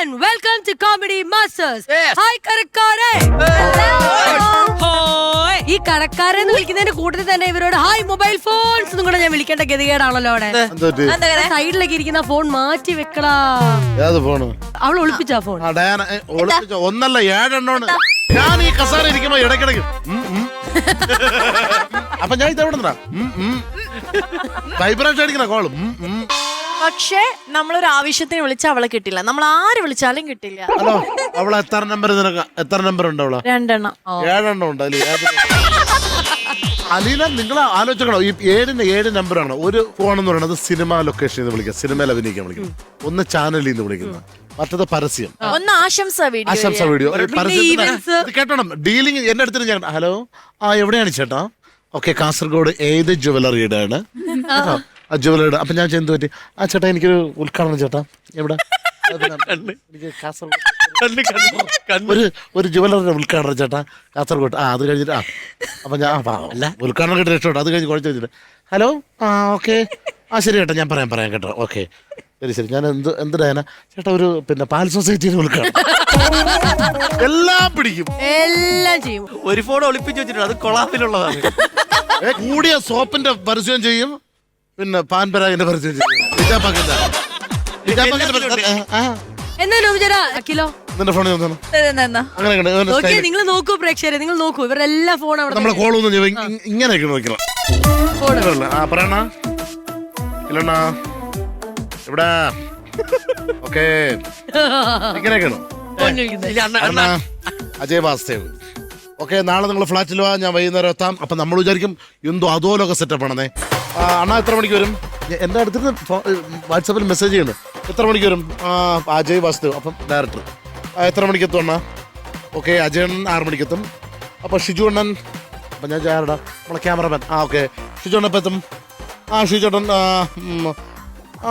and welcome to Comedy Masters. Yes. Hi കടക്കാരെ. ഈ കടക്കാരെന്ന് വിളിക്കുന്നതിന്റെ കൂട്ടത്തിൽ തന്നെ ഇവരോട് ഹായ് മൊബൈൽ ഫോൺസ് എന്നും കൂടെ ഞാൻ വിളിക്കേണ്ട ഗതികേടാണല്ലോ അവിടെ. സൈഡിലേക്ക് ഇരിക്കുന്ന ഫോൺ മാറ്റി വെക്കടാ. അവൾ ഒളിപ്പിച്ചാ ഫോൺ. ഒന്നല്ല 7 എണ്ണമാണ്. ഞാൻ ഈ കസാര ഇരിക്കുമ്പോ ഇടയ്ക്കിടയ്ക്ക് അപ്പൊ ഞാൻ ഇതെവിടെ വൈബ്രേഷൻ അടിക്കണ കോളും. പക്ഷേ നമ്മളൊരു ആവശ്യത്തിന് വിളിച്ചാൽ അവളെ കിട്ടില്ല. നമ്മൾ ആര് വിളിച്ചാലും കിട്ടില്ല. ഹലോ, അവളെ എത്ര നമ്പർ ഉണ്ട്? അവളെ 2 എണ്ണം. 7 എണ്ണം ഉണ്ട്. അലീന, നിങ്ങൾ ആലോചിക്കണോ? ഈ 7 നമ്പറാണ്. ഒരു ഫോൺ എന്ന് പറയുന്നത് സിനിമ ലൊക്കേഷനിൽ നിന്ന് വിളിക്കുക, സിനിമയിൽ അഭിനയിക്കാൻ വിളിക്കുന്നത്. ഒന്ന് ചാനലിൽ നിന്ന് വിളിക്കുന്നത്, മറ്റത് പരസ്യം, ഒന്ന് ആശംസ വീഡിയോ. കേട്ടോണം ഡീലിംഗ്. എന്റെ അടുത്ത് ഞാൻ ഹലോ എവിടെയാണ് ചേട്ടാ? ഓക്കെ, കാസർഗോഡ് ഏത് ജുവലറിയുടെ ആണ്? ആ ജുവലറിയുടെ. അപ്പൊ ഞാൻ ചെന്ത് പറ്റി ചേട്ടാ എനിക്കൊരു ഉദ്ഘാടനം ചേട്ടാ. എവിടെ? എനിക്ക് കാസർഗോഡ് ഒരു ജുവലറിയുടെ ഉദ്ഘാടനം ചേട്ടാ കാസർഗോഡ്. അത് കഴിഞ്ഞിട്ട് അപ്പൊ ഞാൻ ഉദ്ഘാടനം കേട്ട് രക്ഷപ്പെട്ടു. അത് കഴിഞ്ഞ് കുഴച്ച് വെച്ചിട്ട് ഹലോ ഓക്കെ ശരി ചേട്ടാ ഞാൻ പറയാം കേട്ടോ. ഓക്കെ ശരി ഞാൻ എന്തിനാ ചേട്ടാ ഒരു പാൽ സൊസൈറ്റിയിൽ ഉദ്ഘാടനം. എല്ലാം പിടിക്കും, എല്ലാം ചെയ്യും. ഒരു ഫോൺ ഒളിപ്പിച്ച് വെച്ചിട്ടുണ്ട്, അത് കൊളാപ്പിലുള്ളതാണ്. കൂടിയ സോപ്പിന്റെ പരസ്യം ചെയ്യും, പാൻ പരാഗിന്റെ പരസ്യം ചെയ്യും. കിലോ നിന്റെ ഫോണിൽ അങ്ങനെ നിങ്ങൾ നോക്കൂ പ്രേക്ഷകരെ, നിങ്ങൾ നോക്കൂ ഇവരുടെ എല്ലാ ഫോൺ അവിടെ. നമ്മളെ കോളൊന്നും ഇങ്ങനെയൊക്കെ നോക്കണം. പറയണ ഇല്ലണ്ണ ഇവിടെ ഓക്കെ ഇങ്ങനെയൊക്കെയാണോ? അജയ് വാസ്തേവ്. ഓക്കെ, നാളെ നിങ്ങൾ ഫ്ലാറ്റിൽ വാ, ഞാൻ വൈകുന്നേരം എത്താം. അപ്പം നമ്മൾ വിചാരിക്കും എന്തോ അധോലൊക്കെ സെറ്റപ്പ് ആണെന്നേ. അണ്ണാ എത്ര മണിക്ക് വരും? എൻ്റെ അടുത്ത് വാട്സാപ്പിൽ മെസ്സേജ് ചെയ്യുന്നു. എത്ര മണിക്ക് വരും? അജയ് വാസ്തേവ്. അപ്പം ഡയറക്ടർ എത്ര മണിക്ക് എത്തും അണ്ണാ? ഓക്കെ, അജയ് അണ്ണൻ 6 മണിക്ക് എത്തും. അപ്പം ഷിജു അണ്ണൻ, അപ്പം ഞാൻ ആരടാ നമ്മളെ ക്യാമറമാൻ. ഓക്കെ, ഷിജു അണ്ണൻ എപ്പം എത്തും? ഷിജു അണ്ണൻ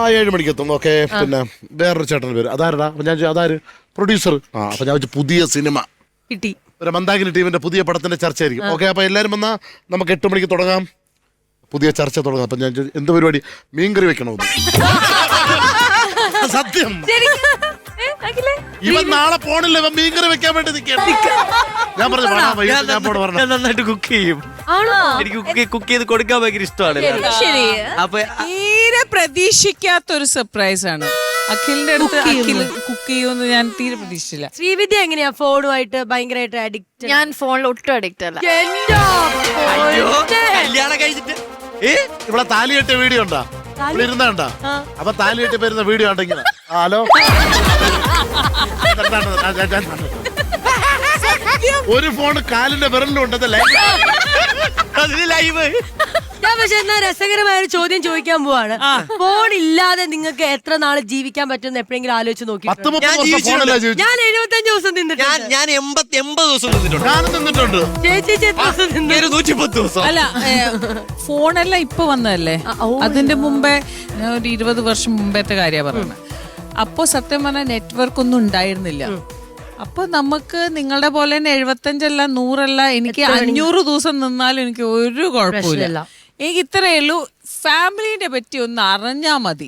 7 മണിക്ക് എത്തും. ഓക്കെ, പിന്നെ വേറൊരു ചേട്ടൻ്റെ പേര് അതാരടാ? അപ്പം ഞാൻ അതാര്? പ്രൊഡ്യൂസർ. അപ്പം ഞാൻ പുതിയ സിനിമ കിട്ടി, ഒരു മന്ദാകിനി ടീമിന്റെ പുതിയ പടത്തിന്റെ ചർച്ചയായിരിക്കും. ഓക്കെ, അപ്പൊ എല്ലാരും വന്നാ നമുക്ക് 8 മണിക്ക് തുടങ്ങാം, പുതിയ ചർച്ച തുടങ്ങാം. അപ്പൊ ഞാൻ എന്ത് പരിപാടി? മീൻകറി വെക്കണോ? സത്യം, ഇവൻ നാളെ പോണില്ല, ഇവൻ മീൻകറി വെക്കാൻ വേണ്ടി നിൽക്കണം. ഞാൻ പറഞ്ഞു നന്നായിട്ട് കുക്ക് ചെയ്യും. എനിക്ക് കുക്ക് ചെയ്ത് കൊടുക്കാൻ ഭയങ്കര ഇഷ്ടമാണ്. അപ്പൊ തീരെ പ്രതീക്ഷിക്കാത്തൊരു സർപ്രൈസ് ആണ്. അഖിലിന്റെ അടുത്ത് അഖിൽ കുക്ക് ചെയ്യുമെന്ന് ഞാൻ തീരെ പ്രതീക്ഷിച്ചില്ല. ശ്രീവിദ്യ എങ്ങനെയാ ഫോണുമായിട്ട് ഭയങ്കരമായിട്ട് അഡിക്റ്റ്? ഞാൻ ഫോണിൽ ഒട്ടും അഡിക്റ്റ് അല്ല. കല്യാണം കഴിച്ചിട്ട് ഇവിടെ താലി കെട്ടിയ വീഡിയോ ഉണ്ടാ? ഇവിടെ ഇരുന്നാണ്ടാ? അപ്പൊ താലി കെട്ടി വരുന്ന വീഡിയോ ഉണ്ടെങ്കിൽ ഹലോ ഒരു ഫോൺ കാലിന്റെ വിരലിലുണ്ടത് ലൈവ്. ഞാൻ പക്ഷെ എന്നാ രസകരമായ ഒരു ചോദ്യം ചോദിക്കാൻ പോവാണ്. ഫോൺ ഇല്ലാതെ നിങ്ങൾക്ക് എത്ര നാള് ജീവിക്കാൻ പറ്റുമെന്ന് എപ്പോഴെങ്കിലും ആലോചിച്ച് നോക്കി? ഞാൻ 75 ദിവസം നിന്നിട്ടുണ്ട്. ഞാൻ 80 ദിവസം നിന്നിട്ടുണ്ട്. ചേച്ചി എത്ര ദിവസം നിന്നു? 110 ദിവസം. അല്ല, ഫോണെല്ലാം ഇപ്പൊ വന്നതല്ലേ, അതിന്റെ മുമ്പേ ഞാൻ ഒരു 20 വർഷം മുമ്പത്തെ കാര്യമാണ് പറയുന്നത്. അപ്പൊ സത്യം പറഞ്ഞാൽ നെറ്റ്വർക്ക് ഒന്നും ഉണ്ടായിരുന്നില്ല. അപ്പൊ നമുക്ക് നിങ്ങളുടെ പോലെ തന്നെ 75 അല്ല 100 അല്ല, എനിക്ക് 500 ദിവസം നിന്നാലും എനിക്ക് ഒരു കുഴപ്പമില്ല. എനിക്ക് ഇത്രയേ ഉള്ളൂ, ഫാമിലിനെ പറ്റി ഒന്ന് അറിഞ്ഞാ മതി,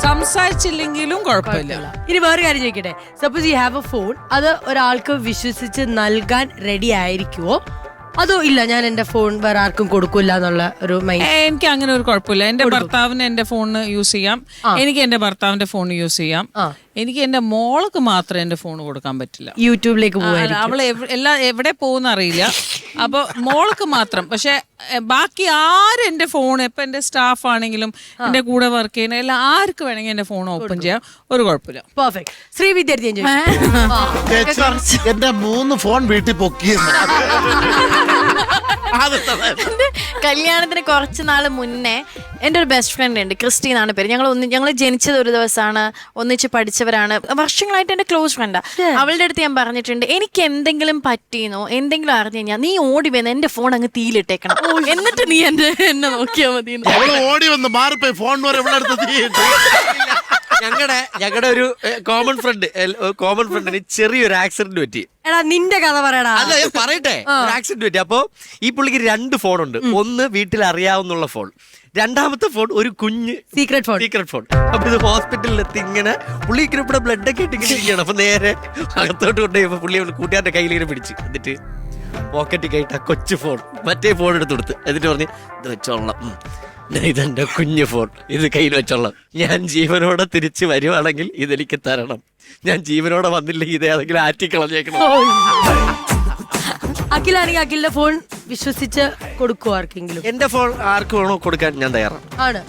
സംസാരിച്ചില്ലെങ്കിലും കുഴപ്പമില്ല. ഇനി വേറെ കാര്യം ചോദിക്കട്ടെ, suppose you have A phone, അത് ഒരാൾക്ക് വിശ്വസിച്ച് നൽകാൻ റെഡി ആയിരിക്കുവോ അതോ ഇല്ല ഞാൻ എന്റെ ഫോൺ വേറെ ആർക്കും കൊടുക്കില്ല എന്നുള്ള ഒരു മൈൻഡ്? എനിക്ക് അങ്ങനെ ഒരു കുഴപ്പമില്ല. എന്റെ ഭർത്താവിന് എന്റെ ഫോൺ യൂസ് ചെയ്യാം, എനിക്ക് എന്റെ ഭർത്താവിന്റെ ഫോൺ യൂസ് ചെയ്യാം. എനിക്ക് എന്റെ മോൾക്ക് മാത്രമേ എന്റെ ഫോൺ കൊടുക്കാൻ പറ്റില്ല. യൂട്യൂബിലേക്ക് അവള് എവിടെ പോകുന്ന അറിയില്ല, അപ്പൊ മോൾക്ക് മാത്രം. പക്ഷെ ബാക്കി ആരും എന്റെ ഫോൺ, ഇപ്പൊ എന്റെ സ്റ്റാഫ് ആണെങ്കിലും എന്റെ കൂടെ വർക്ക് ചെയ്യുന്ന എല്ലാം ആർക്ക് വേണമെങ്കിൽ എന്റെ ഫോൺ ഓപ്പൺ ചെയ്യാം, ഒരു കുഴപ്പമില്ല. പെർഫെക്റ്റ്. ശ്രീവിദ്യ എന്റെ 3 ഫോൺ വീട്ടിൽ പൊക്കി. കല്യാണത്തിന് കുറച്ച് നാള് മുന്നേ എൻ്റെ ഒരു ബെസ്റ്റ് ഫ്രണ്ട് ഉണ്ട്, ക്രിസ്റ്റി എന്നാണ് പേര്. ഞങ്ങൾ ജനിച്ചത് ഒരു ദിവസമാണ്, ഒന്നിച്ച് പഠിച്ചവരാണ്, വർഷങ്ങളായിട്ട് എൻ്റെ ക്ലോസ് ഫ്രണ്ടാ. അവളുടെ അടുത്ത് ഞാൻ പറഞ്ഞിട്ടുണ്ട്, എനിക്ക് എന്തെങ്കിലും പറ്റിയെന്നോ എന്തെങ്കിലും അറിഞ്ഞു കഴിഞ്ഞാൽ നീ ഓടി വന്ന് എന്റെ ഫോൺ അങ്ങ് തീയിലിട്ടേക്കണം, എന്നിട്ട് നീ എന്നെ നോക്കിയാൽ മതി. ഓടി വന്ന് മാറിപ്പോയി ഫോൺ ഞങ്ങളുടെ ഒരു കോമൺ ഫ്രണ്ടിന് ചെറിയൊരു ആക്സിഡന്റ് പറ്റി. എടാ നിന്റെ കഥ പറയടാ. അല്ല ഞാൻ പറയട്ടെ, ഒരു ആക്സിഡന്റ് പറ്റി. അപ്പൊ ഈ പുള്ളിക്ക് 2 ഫോണുണ്ട്. ഒന്ന് വീട്ടിൽ അറിയാവുന്ന ഫോൺ, രണ്ടാമത്തെ ഫോൺ ഒരു കുഞ്ഞ് സീക്രട്ട് ഫോൺ. Secret phone. അപ്പൊ ഇത് ഹോസ്പിറ്റലിലെത്തി ഇങ്ങനെ പുള്ളി ഇങ്ങനെ ഇവിടെ ബ്ലഡ് ഒക്കെ ഇട്ട് ഇങ്ങനെ ഇരിക്കുകയാണ്. അപ്പൊ നേരെ അകത്തോട്ട് കൊണ്ടുപോയി പുള്ളി കൂട്ടുകാരുടെ കയ്യിൽ ഇങ്ങനെ പിടിച്ച് എന്നിട്ട് പോക്കറ്റിൽ കയറ്റ കൊച്ചു ഫോൺ മറ്റേ ഫോൺ എടുത്ത് കൊടുത്ത് എന്നിട്ട് പറഞ്ഞ് ഇത് വെച്ചോളാം, ഇതെന്റെ കുഞ്ഞു ഫോൺ, ഇത് കയ്യിൽ വെച്ചോളാം. ഞാൻ ജീവനോടെ തിരിച്ച് വരുവാണെങ്കിൽ ഇതെനിക്ക് തരണം. ഞാൻ ജീവനോടെ വന്നില്ലെങ്കിൽ ഇതേതെങ്കിലും ആറ്റിക്കളഞ്ഞേക്കണം. അഖിലാണെങ്കിൽ അഖിലിന്റെ ഫോൺ വിശ്വസിച്ച് കൊടുക്കുവോ ആർക്കെങ്കിലും? എന്റെ ഫോൺ ആർക്ക് വേണോ കൊടുക്കാൻ ഞാൻ തയ്യാറാണ്. ആണ്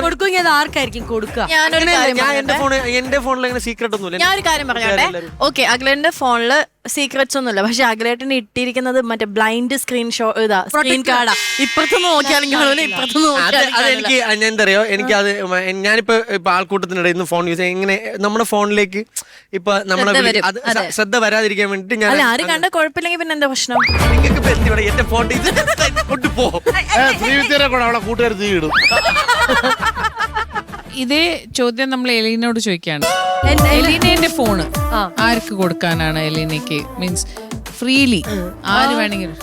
കൊടുക്കുമെങ്കിൽ അത് ആർക്കായിരിക്കും കൊടുക്കുക? ഞാനൊരു കാര്യം ഞാൻ പറയട്ടെ. എന്റെ ഫോണിൽ അങ്ങനെ സീക്രട്ട് ഒന്നുമില്ല. ഞാനൊരു കാര്യം പറഞ്ഞോട്ടെ. ഓക്കെ, അഖിലേട്ടന്റെ ഫോണില് സീക്രറ്റ്സ് ഒന്നുമില്ല. പക്ഷെ അഖിലേട്ടന് ഇട്ടിരിക്കുന്നത് മറ്റേ ബ്ലൈൻഡ് സ്ക്രീൻ സ്ക്രീൻ കാർഡാ. ഇപ്പുറത്തുനിന്ന് നോക്കിയാലും കാണൂല, ഇപ്പുറത്തുനിന്ന് അതെനിക്ക് ഞാൻ എന്താ അറിയോ, എനിക്ക് അത് ഞാനിപ്പോ ആൾക്കൂട്ടത്തിനിടയിൽ നിന്ന് ഫോൺ യൂസ് ചെയ്യാം. ഇങ്ങനെ നമ്മുടെ ഫോണിലേക്ക് ഇപ്പൊ നമ്മളെ അത് ശ്രദ്ധ വരാതിരിക്കാൻ വേണ്ടിട്ട് ഞാൻ അല്ല, ആരും കണ്ട കുഴപ്പമില്ലെങ്കിൽ പിന്നെ എന്താ പ്രശ്നം? നിങ്ങൾക്ക് ഇപ്പൊ എന്തിവിടെ എന്റെ ഫോൺ കൊണ്ടുപോകും. ശ്രീവിദ്യരെ കൂടെ അവളെ കൂട്ടുകാർ തീയിടും. ഇതേ ചോദ്യം നമ്മൾ എലീനോട് ചോദിക്കാണ്. എലീനയുടെ ഫോണ് ആർക്ക് കൊടുക്കാനാണ്? എലീനയ്ക്ക് മീൻസ് ഫ്രീലി ആര് വേണമെങ്കിലും.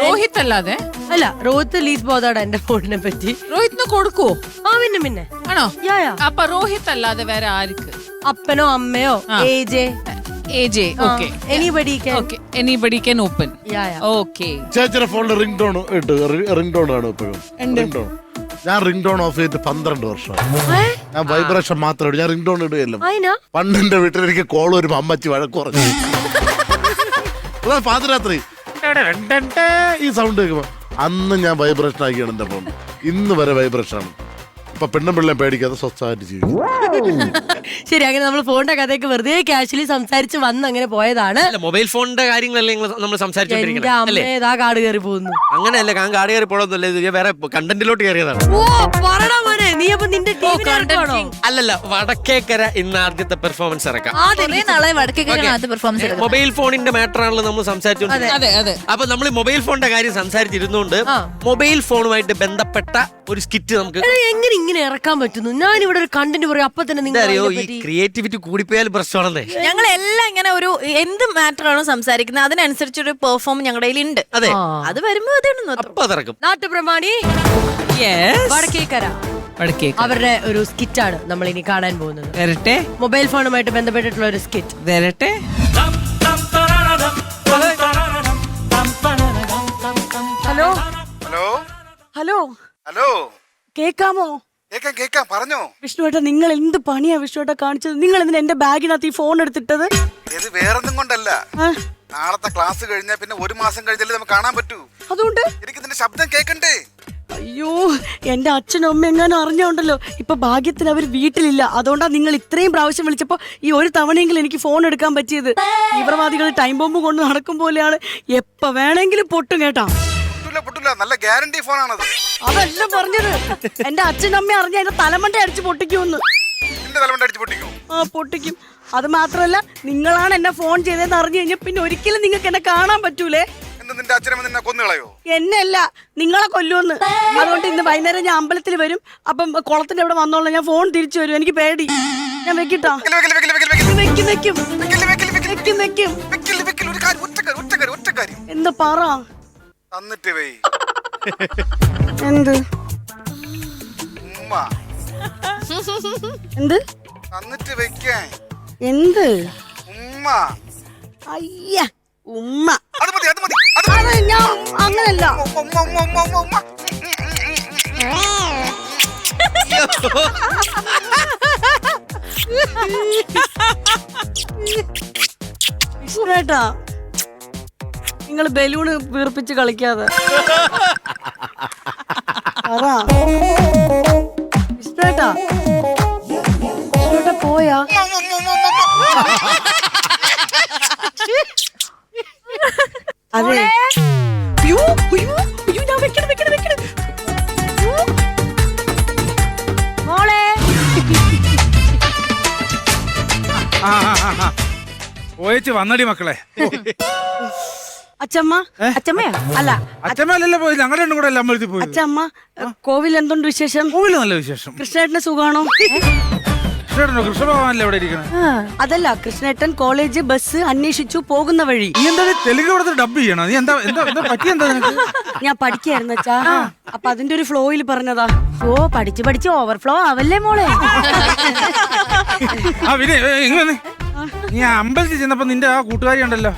രോഹിത് അല്ലാതെ? അല്ല, രോഹിത് ലീസ് ബോധാടാ എന്റെ ഫോണിനെ പറ്റി. രോഹിത്തിന് കൊടുക്കുവോ? പിന്നെ ആണോ? യാ. അപ്പൊ രോഹിത് അല്ലാതെ വേറെ ആർക്ക്? അപ്പനോ അമ്മയോ AJ okay, anybody can open. Okay. ചേച്ചിയുടെ ഫോണിൽ റിംഗ് ടോൺ ഇട്ട് റിംഗ് ടോൺ ആണ് ഇപ്പോഴും റിംഗ് ടോൺ. ഞാൻ റിംഗ് ടോൺ ഓഫ് ചെയ്തിട്ട് 12 വർഷമായി. ഞാൻ വൈബ്രേഷൻ മാത്രമേ ഞാൻ റിംഗ് ടോൺ ഇടുകയല്ലോ. പണ്ടെന്റെ വീട്ടിൽ എനിക്ക് കോൾ വരുമ്പോ അമ്മച്ചി വഴക്കുറഞ്ഞു. പാതിരാത്രി ഈ സൗണ്ട് കേൾക്കുമ്പോ അന്ന് ഞാൻ വൈബ്രേഷൻ ആക്കിയാണ് എന്റെ ഫോൺ. ഇന്ന് വരെ വൈബ്രേഷൻ ആണ്. ഇപ്പൊ പെണ്ണും പിള്ളേം പേടിക്കാതെ സ്വസ്ഥമായിട്ട് ചെയ്യും. ശരി, അങ്ങനെ നമ്മൾ ഫോണിന്റെ കഥയൊക്കെ വെറുതെ കാഷ്വലി സംസാരിച്ച് വന്ന് അങ്ങനെ പോയതാണ്. മൊബൈൽ ഫോണിന്റെ കാര്യങ്ങളല്ലേ നമ്മൾ സംസാരിച്ചോണ്ടിരിക്കുന്നത്. അമ്മ കാട് കയറി പോകുന്നു. അങ്ങനെയല്ല, ഞാൻ കാട് കയറി പോകണമെന്നല്ല, ഇത് വേറെ കണ്ടന്റിലോട്ട് കയറിയതാണ്. ഓ പറടാ മോനെ, നീ അപ്പൊ നിന്റെ അല്ലല്ല, വടക്കേക്കര ഇന്ന് ആദ്യത്തെ പെർഫോമൻസ് ഇറക്കാം. പെർഫോമൻസ് മൊബൈൽ ഫോണിന്റെ മാറ്റർ ആണല്ലോ നമ്മൾ സംസാരിച്ചോണ്ടിരിക്കുന്നത്. അപ്പൊ നമ്മൾ മൊബൈൽ ഫോണിന്റെ കാര്യം സംസാരിച്ചിരുന്നോണ്ട് മൊബൈൽ ഫോണുമായിട്ട് ബന്ധപ്പെട്ട ഒരു സ്കിറ്റ് നമുക്ക് എങ്ങനെ ഇങ്ങനെ ഇറക്കാൻ പറ്റുന്നു? ഞാൻ ഇവിടെ ഒരു കണ്ടന്റ് പറയും, അപ്പൊ തന്നെ നിങ്ങൾ അറിയോ ഈ ക്രിയേറ്റിവിറ്റി കൂടിപ്പോയാൽ പ്രശ്നമാണെന്നേ. ഞങ്ങൾ എല്ലാം ഇങ്ങനെ ഒരു എന്ത് മാറ്റർ ആണോ സംസാരിക്കുന്നത് അതിനനുസരിച്ചൊരു പെർഫോം ഞങ്ങളുടെ കയ്യിലുണ്ട്. അതെ, അത് വരുമ്പോ അപ്പൊ അതിറക്കും. നാട്ടുപ്രമാണി വടക്കേക്കര അവരുടെ ഒരു സ്കിറ്റാണ് നമ്മൾ ഇനി കാണാൻ പോകുന്നത്. വരട്ടെ. മൊബൈൽ ഫോണുമായിട്ട് ബന്ധപ്പെട്ടിട്ടുള്ള ഒരു സ്കിറ്റ് വരട്ടെ. ഹലോ ഹലോ ഹലോ ഹലോ കേക്കാമോ? കേക്കാം പറഞ്ഞോ. വിഷ്ണുവേട്ടാ, നിങ്ങൾ എന്ത് പണിയാ വിഷ്ണുവേട്ടാ കാണിച്ചത്? നിങ്ങൾ എന്തിനാ എന്റെ ബാഗിനകത്ത് ഈ ഫോൺ എടുത്തിട്ടത്? ഇത് വേറൊന്നും കൊണ്ടല്ല. നാളത്തെ ക്ലാസ് കഴിഞ്ഞാൽ പിന്നെ 1 മാസം കഴിഞ്ഞാലേ നമുക്ക് കാണാൻ പറ്റൂ. അതുകൊണ്ട് എനിക്ക് നിന്റെ ശബ്ദം കേക്കണ്ടേ? അയ്യോ, എന്റെ അച്ഛനും അമ്മ എങ്ങാനും അറിഞ്ഞോണ്ടല്ലോ. ഇപ്പൊ ഭാഗ്യത്തിന് അവർ വീട്ടിലില്ല. അതുകൊണ്ടാ നിങ്ങൾ ഇത്രയും പ്രാവശ്യം വിളിച്ചപ്പോ ഈ ഒരു തവണയെങ്കിലും എനിക്ക് ഫോൺ എടുക്കാൻ പറ്റിയത്. തീവ്രവാദികൾ ടൈം ബോംബ് കൊണ്ട് നടക്കും പോലെയാണ്. എപ്പ വേണമെങ്കിലും പൊട്ടും കേട്ടാ. പൊട്ടില്ല, നല്ല ഗ്യാരണ്ടി ഫോണാണത്. അതല്ല പറഞ്ഞത്, എന്റെ അച്ഛനും അമ്മ അറിഞ്ഞ എന്റെ തലമണ്ട അടിച്ച് പൊട്ടിക്കുമെന്ന്. നിന്റെ തലമണ്ട അടിച്ച് പൊട്ടിക്കും? പൊട്ടിക്കും. അത് മാത്രമല്ല, നിങ്ങളാണ് എന്നെ ഫോൺ ചെയ്തതെന്ന് അറിഞ്ഞു കഴിഞ്ഞാൽ പിന്നെ ഒരിക്കലും നിങ്ങൾക്ക് എന്നെ കാണാൻ പറ്റൂലേ. നിന്റെ അച്ഛനമ്മ നിന്നെ കൊന്നുകളയോ? എന്നെയല്ല, നിങ്ങളെ കൊല്ലുമെന്ന്. അതുകൊണ്ട് ഇന്ന് വൈകുന്നേരം ഞാൻ അമ്പലത്തിൽ വരും. അപ്പം കുളത്തിന്റെ അവിടെ വന്നോളാം. ഞാൻ ഫോൺ തിരിച്ചു വരും. എനിക്ക് പേടി. ഞാൻ വെക്കിട്ടോ? എന്താ പറ? തന്നിട്ട് വൈ. എന്ത് ഉമ്മ എന്ത് തന്നിട്ട് വെക്കാൻ? എന്ത് ഉമ്മ? അയ്യ, ഉമ്മ. അത് മതി, അത് മതി. ഞാൻ അങ്ങനല്ല. ഉമ്മ ഉമ്മ ഉമ്മ ഉമ്മ ഉമ്മ. വിഷ്ണുവേട്ടാ, നിങ്ങൾ ബലൂണ് വീർപ്പിച്ച് കളിക്കാതെ. അതാ വിഷ്ണുവേട്ടാ, വിഷ്ണുവേട്ടാ പോയാ? അതെ. മോളെ പോയിച്ച് വന്നടി മക്കളെ. അച്ചമ്മ. അച്ചമ്മയാ? അല്ല, അച്ഛമ്മ അല്ലല്ലോ പോയി, ഞങ്ങളുടെ രണ്ടും കൂടെ അമ്പലത്തിൽ പോയി. അച്ചമ്മ, കോവിൽ എന്തുണ്ട് വിശേഷം? കോവില് നല്ല വിശേഷം. കൃഷ്ണേട്ടന് സുഖാണോ? കൃഷ്ണേട്ടനോ കൃഷ്ണഭഗവാനല്ലേ ഇവിടെ ഇരിക്കണേ? അതല്ല, കൃഷ്ണേട്ടൻ കോളേജ് ബസ് അന്വേഷിച്ചു പോകുന്ന വഴി. നീ എന്താ തെലുങ്ക് കൊടുത്ത് ഡബ് ചെയ്യണോ? നീ എന്താ എന്താ എന്താ പറ്റിയെന്താ നിനക്ക്? ഞാൻ പഠിക്കായിരുന്നു അച്ഛാ, അപ്പൊ അതിന്റെ ഒരു ഫ്ലോയിൽ പറഞ്ഞതാ. ഓ പഠിച്ച് പഠിച്ച് ഓവർഫ്ലോ ആവല്ലേ മോളെ. ആ പിന്നെ ഇങ്ങനെ നീ അമ്പലത്തിൽ ചെന്നപ്പോ നിന്റെ ആ കൂട്ടുകാരി ഉണ്ടല്ലോ,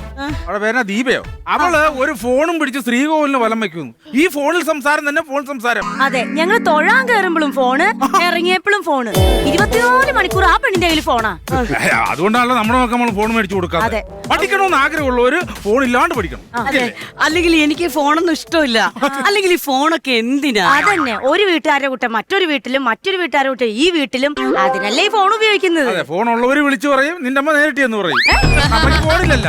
അവിടെ പേരാ ദീപയോ, അവള് ഒരു ഫോണും പിടിച്ച് ശ്രീകോവിലിന് വലം വെക്കുന്നു. ഈ ഫോണിൽ സംസാരം തന്നെ ഫോൺ സംസാരം. അതെ, ഞങ്ങൾ തൊഴാൻ കയറുമ്പോഴും ഫോണ്, ഇറങ്ങിയപ്പോഴും ഫോണ്. 24 മണിക്കൂർ ആ പെണ്ണിന്റെ കയ്യിൽ ഫോണാ. അതുകൊണ്ടാണല്ലോ നമ്മുടെ മക്കൾ നമ്മൾ ഫോൺ മേടിച്ചു കൊടുക്കാതെ. പഠിക്കണമെന്ന് ആഗ്രഹമുള്ളവര് ഫോൺ ഇല്ലാണ്ട് പഠിക്കണം. അതെ, അല്ലെങ്കിൽ എനിക്ക് ഫോണൊന്നും ഇഷ്ടമില്ല. അല്ലെങ്കിൽ ഈ ഫോണൊക്കെ എന്തിനാ? അതന്നെ, ഒരു വീട്ടുകാരുടെ കൂട്ടം മറ്റൊരു വീട്ടിലും, മറ്റൊരു വീട്ടുകാരുടെ കൂട്ടം ഈ വീട്ടിലും. അതിനല്ലേ ഈ ഫോൺ ഉപയോഗിക്കുന്നത്. അതെ, ഫോൺ ഉള്ളവര് വിളിച്ചു പറയും, നിന്റെ അമ്മ നേരിട്ട് എന്ന് പറയും. നമുക്ക് ഫോണില്ലല്ല.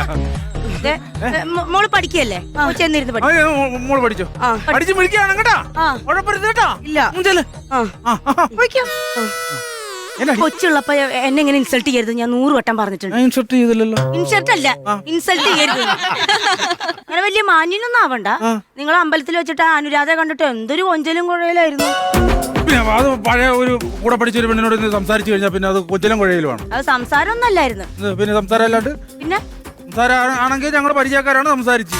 മോള് പഠിക്കല്ലേ? ചെന്നിരുന്ന് പഠിക്കും. മോള് പഠിച്ചോ? പഠിച്ച് വിളിക്കാണ് കേട്ടാ, കുഴപ്പമില്ല കേട്ടാ. ഇല്ല. കൊച്ചുള്ളപ്പോ എന്നെ ഇങ്ങനെ ഇൻസൾട്ട് ചെയ്യരുത്, ഞാൻ 100 വട്ടം പറഞ്ഞിട്ടുണ്ട്. ഇൻസൾട്ട് ചെയ്തില്ലല്ലോ. ഇൻസൾട്ട് അല്ല, ഇൻസൾട്ട് ചെയ്യരുത്. അങ്ങനെ വലിയ മാന്യനൊന്നും ആവണ്ട. നിങ്ങൾ അമ്പലത്തിൽ വെച്ചിട്ട് അനുരാധ കണ്ടിട്ട് എന്തൊരു കൊഞ്ചലും കുഴയിലായിരുന്നു. പിന്നെ അത് പഴയ ഒരു കൂടെ പഠിച്ച ഒരു പെണ്ണിനോട് സംസാരിച്ചു കഴിഞ്ഞാൽ പിന്നെ അത് കൊച്ചിലും കുഴയിലുമാണ്. അത് സംസാരം ഒന്നും അല്ലായിരുന്നു. പിന്നെ സംസാരം അല്ലാണ്ട് പിന്നെ സംസാരം ആണെങ്കിൽ ഞങ്ങളുടെ പരിചയക്കാരാണ് സംസാരിച്ച്.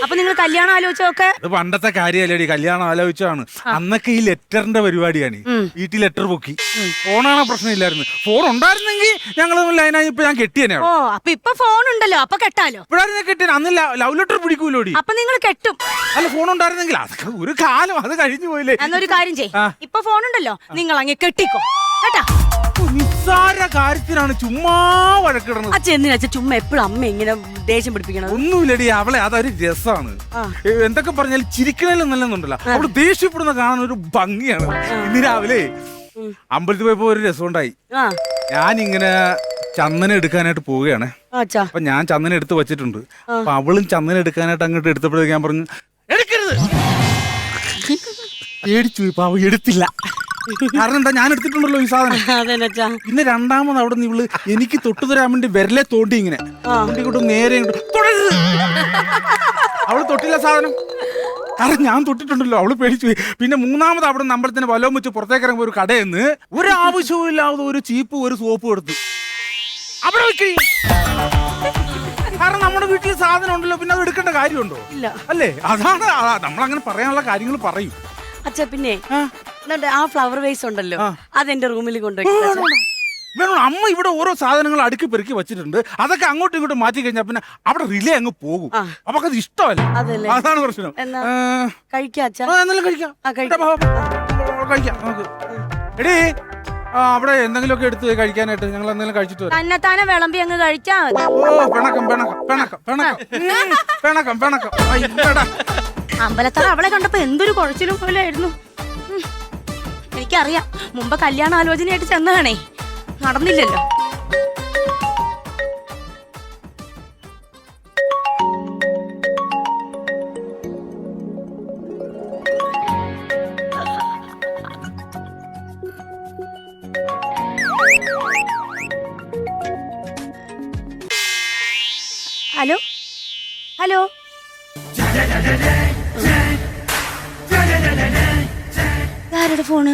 അപ്പൊ നിങ്ങൾ കല്യാണം ആലോചിച്ചൊക്കെ അത് പണ്ടത്തെ കാര്യമല്ലേടി, കല്യാണം ആലോചിച്ചാണ്. അന്നൊക്കെ ഈ ലെറ്ററിന്റെ പരിപാടിയാണ്. വീട്ടിൽ ലെറ്റർ പൊക്കി, ഫോണാണ് പ്രശ്നമില്ലായിരുന്നു. ഫോൺ ഉണ്ടായിരുന്നെങ്കിൽ ഞങ്ങൾ ലൈനായി ഇപ്പൊ ഞാൻ കെട്ടിയനെ. ഓ അപ്പൊ ഇപ്പൊ ഫോൺ ഉണ്ടല്ലോ, അപ്പൊ കെട്ടാലോ. ഇപ്പോഴായിരുന്നു കെട്ടിയ, അന്ന് ലവ് ലെറ്റർ പിടിക്കൂലോടി. അപ്പൊ നിങ്ങൾ കെട്ടും. അല്ല, ഫോൺ ഉണ്ടായിരുന്നെങ്കിൽ അതൊക്കെ ഒരു കാലം, അത് കഴിഞ്ഞു പോയില്ലേ. എന്നൊരു കാര്യം ചെയ്യ്, ഇപ്പൊ ഫോൺ ഉണ്ടല്ലോ, നിങ്ങൾ അങ്ങ് കെട്ടിക്കോ കേട്ടാ. നിസ്സാര കാര്യത്തിനാണ് ചുമ്മാ വഴക്കിടുന്നത്. അച്ഛൻ എന്തിനാ അച്ഛൻ ചുമ്മാ എപ്പോഴും അമ്മ ഇങ്ങനെ ദേഷ്യം പിടിപ്പിക്കണത്? ഒന്നുമില്ലടി, അവളെ അതൊരു രസമാണ്. എന്തൊക്കെ പറഞ്ഞാലും ചിരിക്കണേലും നല്ലെന്നുണ്ടല്ലോ, അവള് ദേഷ്യപ്പെടുന്ന കാണാൻ ഒരു ഭംഗിയാണ്. ഇന്ന് രാവിലെ അമ്പലത്തിൽ പോയപ്പോ ഒരു രസം ഉണ്ടായി. ഞാനിങ്ങനെ ചന്ദനം എടുക്കാനായിട്ട് പോവുകയാണ്. അപ്പൊ ഞാൻ ചന്ദനം എടുത്ത് വെച്ചിട്ടുണ്ട്. അപ്പൊ അവളും ചന്ദനം എടുക്കാനായിട്ട് അങ്ങോട്ട് എടുത്തപ്പോഴേക്ക് ഞാൻ പറഞ്ഞു എടുക്കരുത്. പേടിച്ചു, ഇപ്പൊ അവ എടുത്തില്ല. കാരണം എന്താ, ഞാൻ എടുത്തിട്ടുണ്ടല്ലോ ഈ സാധനം. പിന്നെ രണ്ടാമത് അവിടെ നിന്ന് ഇവള് എനിക്ക് തൊട്ടു തരാൻ വേണ്ടി വിരലെ തോണ്ടി ഇങ്ങനെ കൊണ്ട് നേരെ തൊടരുത്. അവള് തൊട്ടില്ല സാധനം, കാരണം ഞാൻ തൊട്ടിട്ടുണ്ടല്ലോ. അവള് പേടിച്ചു. പിന്നെ മൂന്നാമത് അവിടെ നിന്ന് അമ്പലത്തിന് വലവും വെച്ച് പുറത്തേക്ക് ഇറങ്ങുമ്പോ ഒരു കടയെന്ന് ഒരു ആവശ്യവും ഇല്ലാതെ ഒരു ചീപ്പ് ഒരു സോപ്പ് എടുത്തു അവിടെ വെക്കി. കാരണം നമ്മുടെ വീട്ടിൽ സാധനം ഉണ്ടല്ലോ, പിന്നെ അത് എടുക്കേണ്ട കാര്യമുണ്ടോ? ഇല്ല അല്ലേ? അതാണ് നമ്മളങ്ങനെ പറയാനുള്ള കാര്യങ്ങൾ പറയും. അച്ഛാ പിന്നെ ആ ഫ്ലവർ വേസ് ഉണ്ടല്ലോ, അതെന്റെ റൂമിൽ കൊണ്ടുപോയി. വേണം, അമ്മ ഇവിടെ ഓരോ സാധനങ്ങൾ അടുക്കി പെറുക്കി വെച്ചിട്ടുണ്ട്. അതൊക്കെ അങ്ങോട്ടും ഇങ്ങോട്ടും മാറ്റി കഴിഞ്ഞാൽ പിന്നെ അവിടെ റിലേ അങ്ങ് പോകും. അപ്പൊ അത് ഇഷ്ടമല്ല, അതാണ് പ്രശ്നം. കഴിക്കാം കഴിക്കാം നമുക്ക്. എടീ, അവിടെ എന്തെങ്കിലുമൊക്കെ എടുത്ത് കഴിക്കാനായിട്ട് ഞങ്ങൾ എന്തെങ്കിലും കഴിച്ചിട്ട് വരാം. തന്നെത്താനെ വിളമ്പി അങ്ങ് കഴിച്ചാ മതി. ഓ പിണക്കം പിണക്കം പിണക്കം പിണക്കം പിണക്കം പിണക്കം. അമ്പലത്തറ അവളെ കണ്ടപ്പോ എന്തൊരു കുഴച്ചിലും പോലെ ആയിരുന്നു. എനിക്കറിയാം, മുമ്പ് കല്യാണ ആലോചനയായിട്ട് ചെന്നതാണേ, നടന്നില്ലല്ലോ. ഹലോ ഹലോ, ആരുടെ ഫോണ്?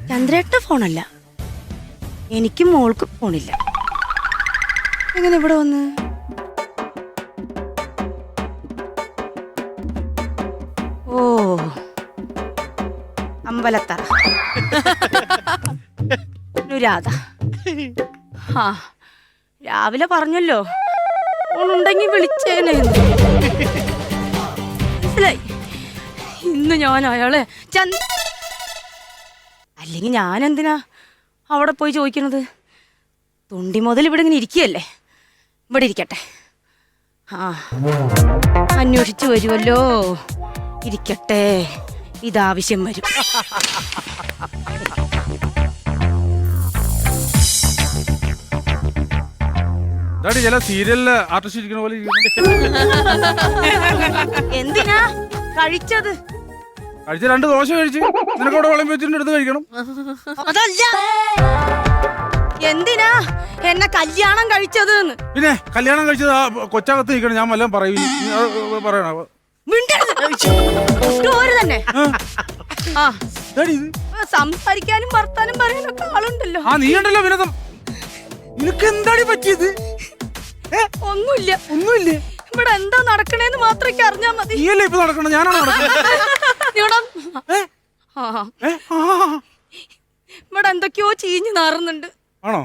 ചന്ദ്രേട്ടന്റെ ഫോണല്ല, എനിക്കും മോൾക്കും ഫോണില്ല. എങ്ങനെ ഇവിടെ വന്ന്? ഓ അമ്പലത്തറ രാധ. ആ രാവിലെ പറഞ്ഞല്ലോ ഫോണുണ്ടെങ്കിൽ വിളിച്ചേനെ. മനസ്സിലായി. ഇന്ന് ഞാൻ അയാളെ അല്ലെങ്കിൽ ഞാൻ എന്തിനാ അവിടെ പോയി ചോദിക്കണത്? തൊണ്ടി മുതൽ ഇവിടെ ഇങ്ങനെ ഇരിക്കുകയല്ലേ, ഇവിടെ ഇരിക്കട്ടെ. ആ അന്വേഷിച്ചു വരുമല്ലോ, ഇരിക്കട്ടെ, ഇതാവശ്യം വരും. ചില സീരിയലില് ആർട്ടിസ്റ്റ് ഇരിക്കുന്ന പോലെ എന്തിനാ കഴിച്ചത്? കഴിച്ച 2 ദോശ കഴിച്ച് നിനക്കവിടെ വളം വെച്ചിട്ട് എടുത്ത് കഴിക്കണം. അതല്ല, എന്തിനാ എന്നെ കല്യാണം കഴിച്ചത്? പിന്നെ കല്യാണം കഴിച്ചത് കൊച്ചകത്ത് നിൽക്കണം, ഞാൻ വല്ലതും പറയും. പറയണ തന്നെ. ആ സംസാരിക്കാനും വർത്താനം പറയാനൊക്കെ ആളുണ്ടല്ലോ. ആ നീ ഉണ്ടല്ലോ വിനോദം, നിനക്ക് എന്താണ് പറ്റിയത്? ഒന്നുമില്ല. ഒന്നുമില്ലേ? ഇവിടെ എന്താ നടക്കണേന്ന് മാത്രം എനിക്ക് അറിഞ്ഞാ മതി. നീയല്ലേ ഇപ്പൊ നടക്കണം, ഞാനാണ് നടക്കുന്നത്. ഇവിടെ എന്തൊക്കെയോ ചീഞ്ഞു നാറുന്നുണ്ട്. ആണോ?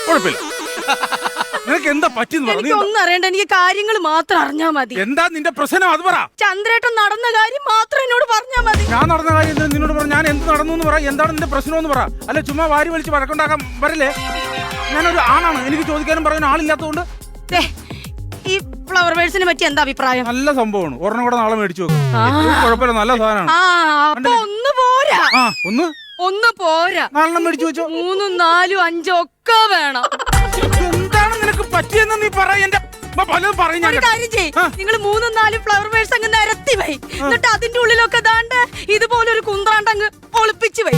കുഴപ്പമില്ല. നിനക്ക് എന്താ പറ്റിയെന്ന് പറഞ്ഞു. എനിക്ക് ഒന്നും അറിയണ്ട, എനിക്ക് കാര്യങ്ങൾ മാത്രം അറിഞ്ഞാ മതി. എന്താ നിന്റെ പ്രശ്നം അത് പറ. ചന്ദ്രേട്ടൻ നടന്ന കാര്യം മാത്രം എന്നോട് പറഞ്ഞാ മതി. ഞാൻ നടന്ന കാര്യം എന്താ നിന്നോട് പറ. ഞാൻ എന്ത് നടന്നു എന്ന് പറ. എന്താണ് നിന്റെ പ്രശ്നം എന്ന് പറ. അല്ല ചുമ്മാ വാരി വലിച്ച് വഴക്കുണ്ടാക്കാൻ വരല്ലേ. ഞാനൊരു ആണാണ്, എനിക്ക് ചോദിക്കാനും പറയാനും ആളില്ലാത്തതുകൊണ്ട്. ഈ ഫ്ലവർ വേഴ്സിനെ പറ്റി എന്താ അഭിപ്രായം? നല്ല സംഭവമാണ്. ഒരെണ്ണം കൂടെ നാളെ മേടിച്ചു നോക്കും. കുഴപ്പമില്ല, നല്ല സാധനമാണ്. അപ്പൊ ഒന്ന് പോരാ. ഒന്ന് പോരാ, നാളെ മേടിച്ചു വെച്ചോ. 3, 4, 5 ഒക്കെ വേണം. എന്താണ് നിനക്ക് പറ്റിയെന്ന് നീ പറ. എന്റെ പലതും പറയും. ഒരു കാര്യം ചെയ്യ്, നിങ്ങൾ 3, 4 ഫ്ലവർ വേഴ്സ് അങ്ങ് നിരത്തി വൈ. എന്നിട്ട് അതിന്റെ ഉള്ളിലൊക്കെ ദാണ്ട് ഇതുപോലൊരു കുന്ത്രാണ്ട് അങ്ങ് ഒളിപ്പിച്ചു വൈ.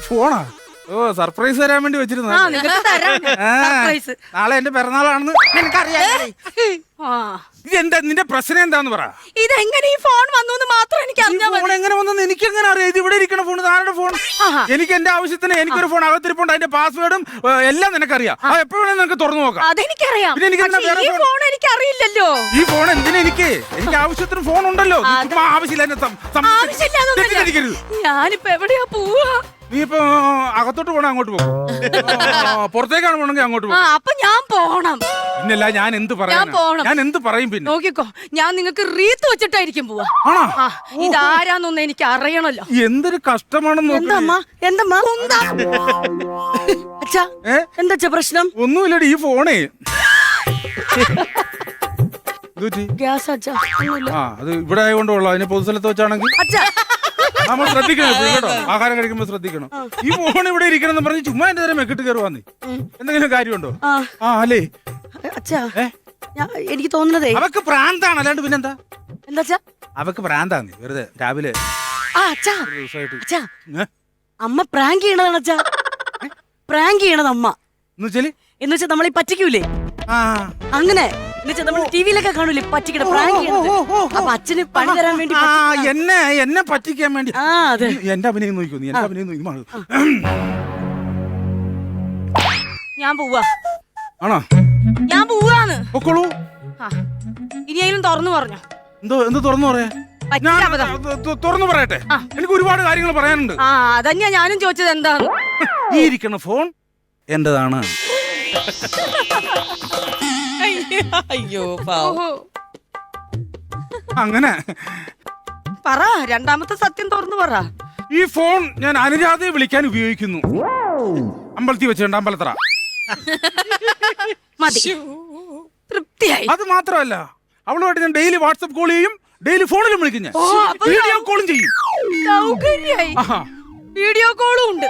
ഫോണാ? ഓ, സർപ്രൈസ് തരാൻ വേണ്ടി വെച്ചിരുന്നു. നാളെ എന്റെ പിറന്നാളാണെന്ന് നിനക്കറിയാം. ഇതെന്താ നിന്റെ പ്രശ്നം എന്താന്ന് പറ. ഇതെങ്ങനെ ഈ ഫോൺ വന്നു എന്ന് മാത്രം എനിക്ക് അറിഞ്ഞാൽ ഫോൺ എങ്ങനെ വന്നെന്ന് എനിക്ക് എങ്ങനെ അറിയാം? ഇത് ഇവിടെ ഇരിക്കണ ഫോൺ ആരുടെ ഫോൺ? എനിക്ക് എന്റെ ആവശ്യത്തിന് എനിക്കൊരു ഫോൺ അകത്തിരിപ്പുണ്ട്. അതിന്റെ പാസ്വേഡും എല്ലാം നിനക്കറിയാം. എപ്പോഴും നിനക്ക് തുറന്നു നോക്കാം. അതെനിക്കറിയാം. പിന്നെ എനിക്ക് ഈ ഫോൺ എനിക്ക് അറിയില്ലല്ലോ. ഈ ഫോൺ എന്തിനാ? എനിക്ക് ആവശ്യത്തിന് ഫോൺ ഉണ്ടല്ലോ. ആവശ്യമില്ല. ഞാനിപ്പോ എവിടെയാ പോവാ? നീ ഇപ്പൊ അകത്തോട്ട് പോണ അങ്ങോട്ട് പോകും, പുറത്തേക്കാണ് പോണെങ്കിൽ അങ്ങോട്ട് പോകും. അപ്പൊ ഞാൻ പോണം. പിന്നല്ല ഞാൻ എന്ത് പറയാം? ഞാൻ എന്ത് പറയും? പിന്നെ നോക്കിക്കോ, ഞാൻ നിങ്ങൾക്ക് റീത്ത് വെച്ചിട്ടായിരിക്കും പോവാ. ഇതാരാന്നൊന്ന് എനിക്ക് അറിയണല്ലോ. എന്തൊരു കഷ്ടമാണെന്ന്. എന്താ പ്രശ്നം? ഒന്നുമില്ലടി, ഈ ഫോണേ ഗ്യാസ് അത് ഇവിടെ ആയതുകൊണ്ടുള്ള. അതിന് പൊതുസ്ഥലത്ത് വെച്ചാണെങ്കിൽ നമ്മൾ ശ്രദ്ധിക്കണം കേട്ടോ. ആഹാരം കഴിക്കുമ്പോ ശ്രദ്ധിക്കണം. ഈ ഫോൺ ഇവിടെ ഇരിക്കണം എന്ന് പറഞ്ഞ് ചുമ്മാ എന്റെ നേരം മെക്കിട്ട് കയറുവാന്ന്. എന്തെങ്കിലും കാര്യമുണ്ടോ? അല്ലേ എനിക്ക് തോന്നുന്നതേ അവക്ക് പ്രാന്താണ്, അല്ലാണ്ട് പിന്നെന്താ? എന്താ അവക്ക് പ്രാന്താന്ന്. വെറുതെ രാവിലെ അമ്മ പ്രാങ്ക് ചെയ്യണതാണ് അച്ഛാ. പ്രാങ്ക് ചെയ്യണത് അമ്മ എന്നുവെച്ചാ നമ്മളീ പറ്റിക്കൂലേ, അങ്ങനെ നമ്മൾ ടിവിയിലൊക്കെ കാണൂലേ പറ്റിക്കണ പ്രാങ്ക് ചെയ്യണത്. അപ്പൊ അച്ഛന് പണി തരാൻ വേണ്ടി എന്നെ പറ്റിക്കാൻ വേണ്ടി. എന്റെ അഭിനയം നോക്കൂ. നീ എന്റെ അഭിനയം നോക്കി. ഞാൻ പോവാ. ആണോ? ഞാൻ പോവാന്ന്. പൊക്കോളൂ. ഇനിയെങ്കിലും തുറന്നു പറഞ്ഞോ. എന്ത് തുറന്നു പറയാ? തുറന്നു പറയട്ടെ, എനിക്ക് ഒരുപാട് കാര്യങ്ങൾ പറയാനുണ്ട്. അതന്നെയാ ഞാനും ചോദിച്ചത്. എന്താണ് ഈ ഇരിക്കണ ഫോൺ എന്റേതാണ്. അയ്യോ അങ്ങനെ പറ, രണ്ടാമത്തെ സത്യം തുറന്നു പറ. ഈ ഫോൺ ഞാൻ അനുരാധയെ വിളിക്കാൻ ഉപയോഗിക്കുന്നു. അമ്പലത്തിൽ വെച്ചിട്ടുണ്ട്, അമ്പലത്തറ. മതി, തൃപ്തിയായി. അത് മാത്രമല്ല, അവളുമായിട്ട് ഞാൻ ഡെയിലി വാട്സപ്പ് കോൾ ചെയ്യും, ഡെയിലി ഫോണിലും വിളിക്കും, ഞാൻ വീഡിയോ കോളും ചെയ്യും. സൗകര്യായി. വീഡിയോ കോളും ഉണ്ട്.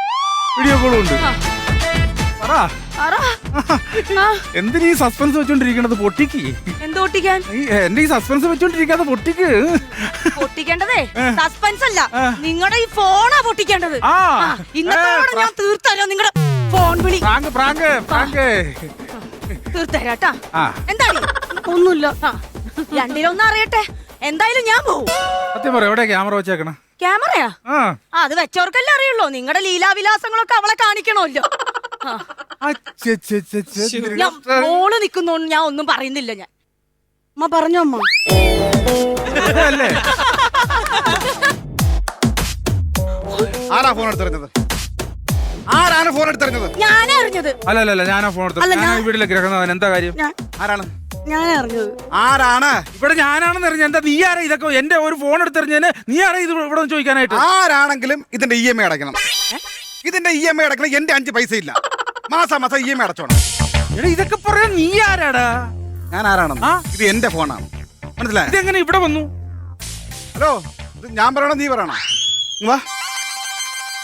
എന്തിനീ സസ്പെൻസ് വെച്ചോണ്ടിരിക്കണത്? പൊട്ടിക്ക്. എന്തൊട്ടിക്കാൻ? എന്റെ ഈ സസ്പെൻസ് വെച്ചോണ്ടിരിക്കാതെ പൊട്ടിക്ക്. പൊട്ടിക്കേണ്ടതേ സസ്പെൻസ് അല്ല, നിങ്ങളുടെ ഈ ഫോണാ പൊട്ടിക്കേണ്ടത്. ഇന്നത്തെ ഞാൻ തീർത്തരാം നിങ്ങളുടെ ഫോൺ വിളി. തീർത്തരാട്ടാ. എന്താണ്? ഒന്നുമില്ല, രണ്ടിലൊന്നും അറിയട്ടെ. എന്തായാലും ഞാൻ പോവും. സത്യം പറ, എവിടെ ക്യാമറ വെച്ചേക്കണം? ക്യാമറയാ? അത് വെച്ചവർക്കല്ലേ അറിയുള്ളൂ. നിങ്ങളുടെ ലീലാവിലാസങ്ങളൊക്കെ അവളെ കാണിക്കണമല്ലോ. മോള് നിക്കുന്നോണ്ട് ഞാൻ ഒന്നും പറയുന്നില്ല. ഞാൻ അമ്മ പറഞ്ഞോ. അമ്മ ആരാ ഫോൺ എടുത്തെറിഞ്ഞത്? ആരാണ് ഫോൺ എടുത്തെറിഞ്ഞത്? ഞാനാ അറിഞ്ഞത്. അല്ലല്ല, ഞാനാ ഫോൺ എടുത്തത്. വീട്ടിലേക്ക് ഇറങ്ങുന്നവൻ എന്താ കാര്യം? ആരാണ്? ഞാനാ അറിഞ്ഞത്. ആരാണ്? ഇവിടെ ഞാനാണെന്ന് അറിഞ്ഞ എന്താ? നീ ആരാ ഇതൊക്കെ? എന്റെ ഒരു ഫോൺ എടുത്തെറിഞ്ഞതിന് നീ ആരാ ഇത് ഇവിടെ ചോദിക്കാനായിട്ട്? ആരാണെങ്കിലും ഇതിന്റെ EMI അടയ്ക്കണം. ഇതിന്റെ EMI അടയ്ക്കണം. എന്റെ 5 പൈസ ഇല്ല. മാസം EMI അടച്ചോണം. ഇതൊക്കെ പറയാൻ നീ ആരാടാ? ഞാൻ ആരാണെന്ന്? ഇത് എന്റെ ഫോണാണ്, മനസ്സിലായി? ഇതെങ്ങനെ ഇവിടെ വന്നു? ഹലോ, ഇത് ഞാൻ പറയണോ നീ പറയണോ? വാ,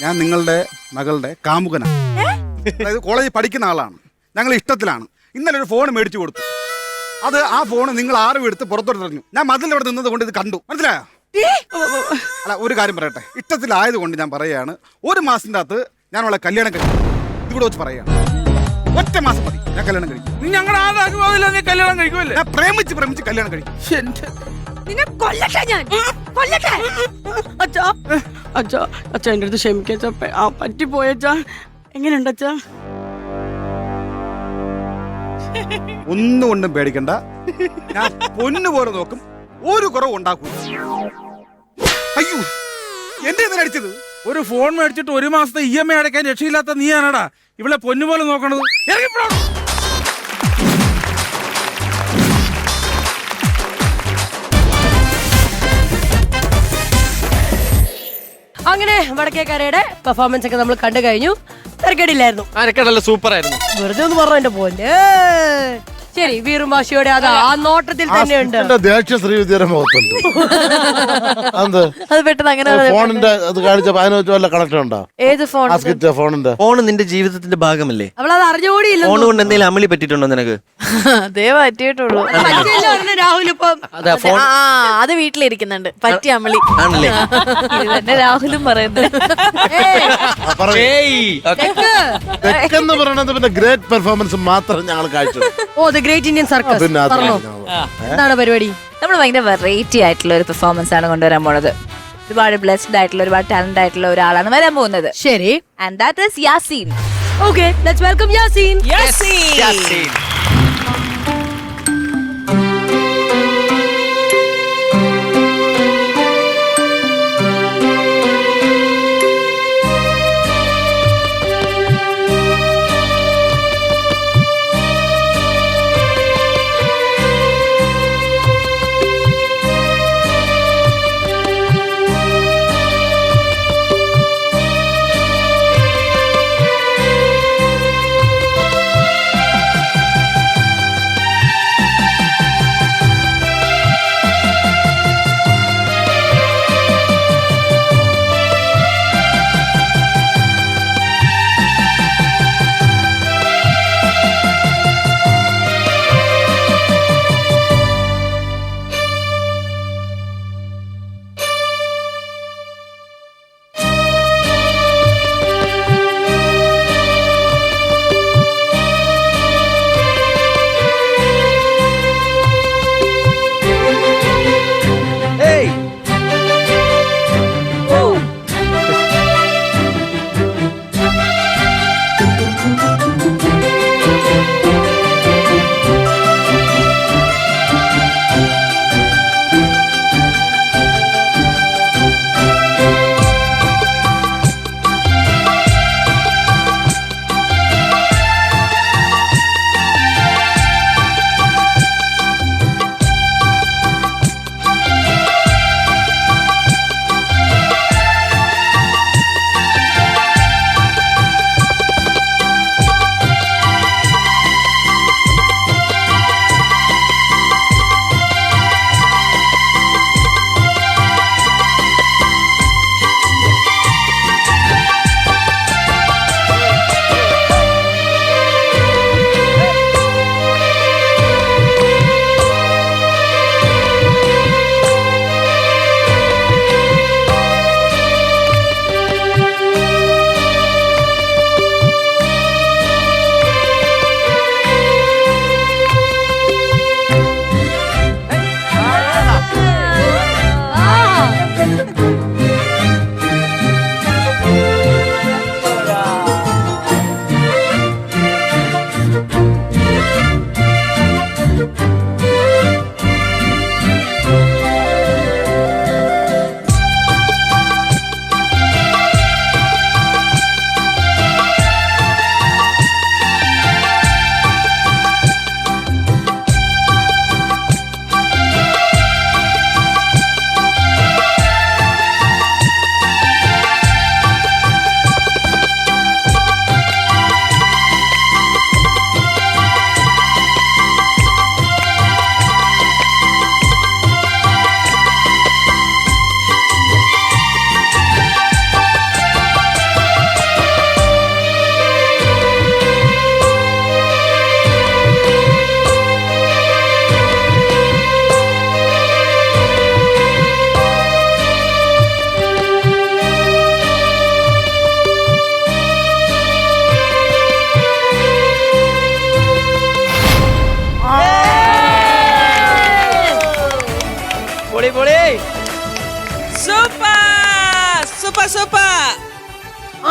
ഞാൻ നിങ്ങളുടെ മകളുടെ കാമുകനാണ്. അതായത് കോളേജിൽ പഠിക്കുന്ന ആളാണ്. ഞങ്ങൾ ഇഷ്ടത്തിലാണ്. ഇന്നലെ ഒരു ഫോൺ മേടിച്ചു കൊടുത്തു. ആ ഫോൺ നിങ്ങൾ ആരും എടുത്ത് പുറത്തോട്ട് എറിഞ്ഞു. ഞാൻ മതിലിവിടെ നിന്നത് കൊണ്ട് ഇത് കണ്ടു, മനസ്സിലായോ? അല്ല, ഒരു കാര്യം പറയട്ടെ, ഇഷ്ടത്തിലായതുകൊണ്ട് ഞാൻ പറയുകയാണ്. 1 മാസത്തിന്റെ അകത്ത് ഞാൻ അവളെ കല്യാണം കഴിക്കും. ഇവിടെ വെച്ച് പറയുകയാണ്, 1 മാസം മതി, ഞാൻ കല്യാണം കഴിക്കും. നീ ഞങ്ങളുടെ കല്യാണം കഴിക്കുമല്ലേ? ഞാൻ പ്രേമിച്ച് കല്യാണം കഴിക്കും. നിന്നെ കൊല്ലട്ടെ ഞാൻ, കൊല്ലട്ടെ. അച്ഛാ അച്ഛാ അച്ഛാ എൻ്റെ അടുത്ത് ക്ഷമിക്കച്ചാ, പറ്റിപ്പോയച്ചാ. എങ്ങനെയുണ്ട് അച്ഛാ? ഒന്നും കൊണ്ടും പേടിക്കണ്ട, ഞാൻ പൊന്നു പോലെ നോക്കും, ഒരു കുറവ് ഉണ്ടാക്കും. അയ്യോ, എന്റെ എന്തിനാ അടിച്ചത്? ഒരു ഫോൺ മേടിച്ചിട്ട് 1 മാസത്തെ EMI അടയ്ക്കാൻ രക്ഷയില്ലാത്ത നീയാണടാ ഇവിടെ പൊന്നുപോലെ നോക്കണത്. ഇറങ്ങിപ്പോടാ. അങ്ങനെ വടക്കേക്കരയുടെ പെർഫോമൻസ് ഒക്കെ നമ്മൾ കണ്ടു കഴിഞ്ഞു. തിരക്കേടില്ലായിരുന്നു, ആരൊക്കെയാണല്ലോ സൂപ്പർ ആയിരുന്നു. വെറുതെ ഒന്ന് പറഞ്ഞു എന്റെ പോലെ. ശരി, വീറും വാശിയോടെ അത് ആ നോട്ടത്തിൽ തന്നെയുണ്ട്. എന്റെ ദേഷ്യം ശ്രീവിദ്യയുടെ മുഖത്തുണ്ട്. അത് അത് പെട്ടെന്ന് അങ്ങനെ ഫോണിന്റെ അത് കാണിച്ചപ്പോ അതിന് വെച്ച് വല്ല കണക്ഷൻ ഉണ്ടോ? ഏത് ഫോൺ? ഫോണിന്റെ ഫോൺ നിന്റെ ജീവിതത്തിന്റെ ഭാഗമല്ലേ? അവളത് അറിഞ്ഞുകൂടിയില്ല. ഫോൺ കൊണ്ട് എന്തെങ്കിലും അമളി പറ്റിയിട്ടുണ്ടോ നിനക്ക്? അതേ പറ്റിയിട്ടുള്ളൂ. രാഹുൽ ഇപ്പം അതാ ഫോൺ അത് വീട്ടിലിരിക്കുന്നുണ്ട്, പറ്റി അമളി ആണല്ലേ? ഇത് തന്നെ രാഹുലും പറയുന്നത്. തെക്കെന്ന് പറയണത് പിന്നെ ഗ്രേറ്റ് പെർഫോമൻസ് മാത്രം ഞങ്ങൾ കാഴ്ച. ഓ ദ ഗ്രേറ്റ് ഇന്ത്യൻ സർക്കസ്. പിന്നെ അത് എന്താണ് പരിപാടി? നമ്മൾ ഭയങ്കര വെറൈറ്റി ആയിട്ടുള്ള ഒരു പെർഫോമൻസ് ആണ് കൊണ്ടുവരാൻ പോണത്. ഒരുപാട് ബ്ലെസ്ഡ് ആയിട്ടുള്ള, ഒരുപാട് ടാലന്റ് ആയിട്ടുള്ള ഒരാളാണ് വരാൻ പോകുന്നത്. ശരി, and that is Yaseen. Okay, let's welcome Yaseen.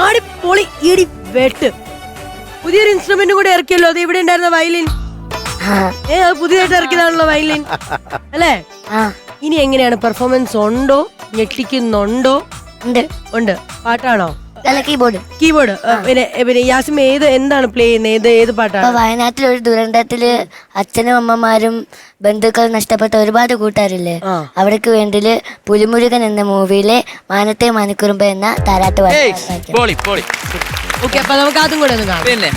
ആടി പൊളി ഇടി വെട്ട്. പുതിയൊരു ഇൻസ്ട്രുമെന്റ് കൂടെ ഇറക്കിയല്ലോ. അത് ഇവിടെ ഉണ്ടായിരുന്ന വയലിൻ. അത് പുതിയതായിട്ട് ഇറക്കിയതാണല്ലോ വയലിൻ അല്ലേ? ഇനി എങ്ങനെയാണ് പെർഫോമൻസ്? ഉണ്ടോ, ഞെട്ടിക്കുന്നുണ്ടോ? ഉണ്ട്. പാട്ടാണോ? കീബോർഡ്. പിന്നെ യാസിം എന്താണ് പ്ലേ ചെയ്യുന്നത്? ഏത് പാട്ടാണ്? വയനാട്ടിൽ ഒരു ദുരന്തത്തില് അച്ഛനും അമ്മമാരും ബന്ധുക്കൾ നഷ്ടപ്പെട്ട ഒരുപാട് കൂട്ടുകാരില്ലേ, അവിടേക്ക് വേണ്ടില് പുലിമുരുകൻ എന്ന മൂവിയിലെ മാനത്തെ മണിക്കുറുമ്പ് എന്ന താരാട്ട് പാട്ട്. ഓക്കെ, അപ്പൊ നമുക്ക് അതും കൂടെ ഒന്ന് കാണാം. പിന്നെ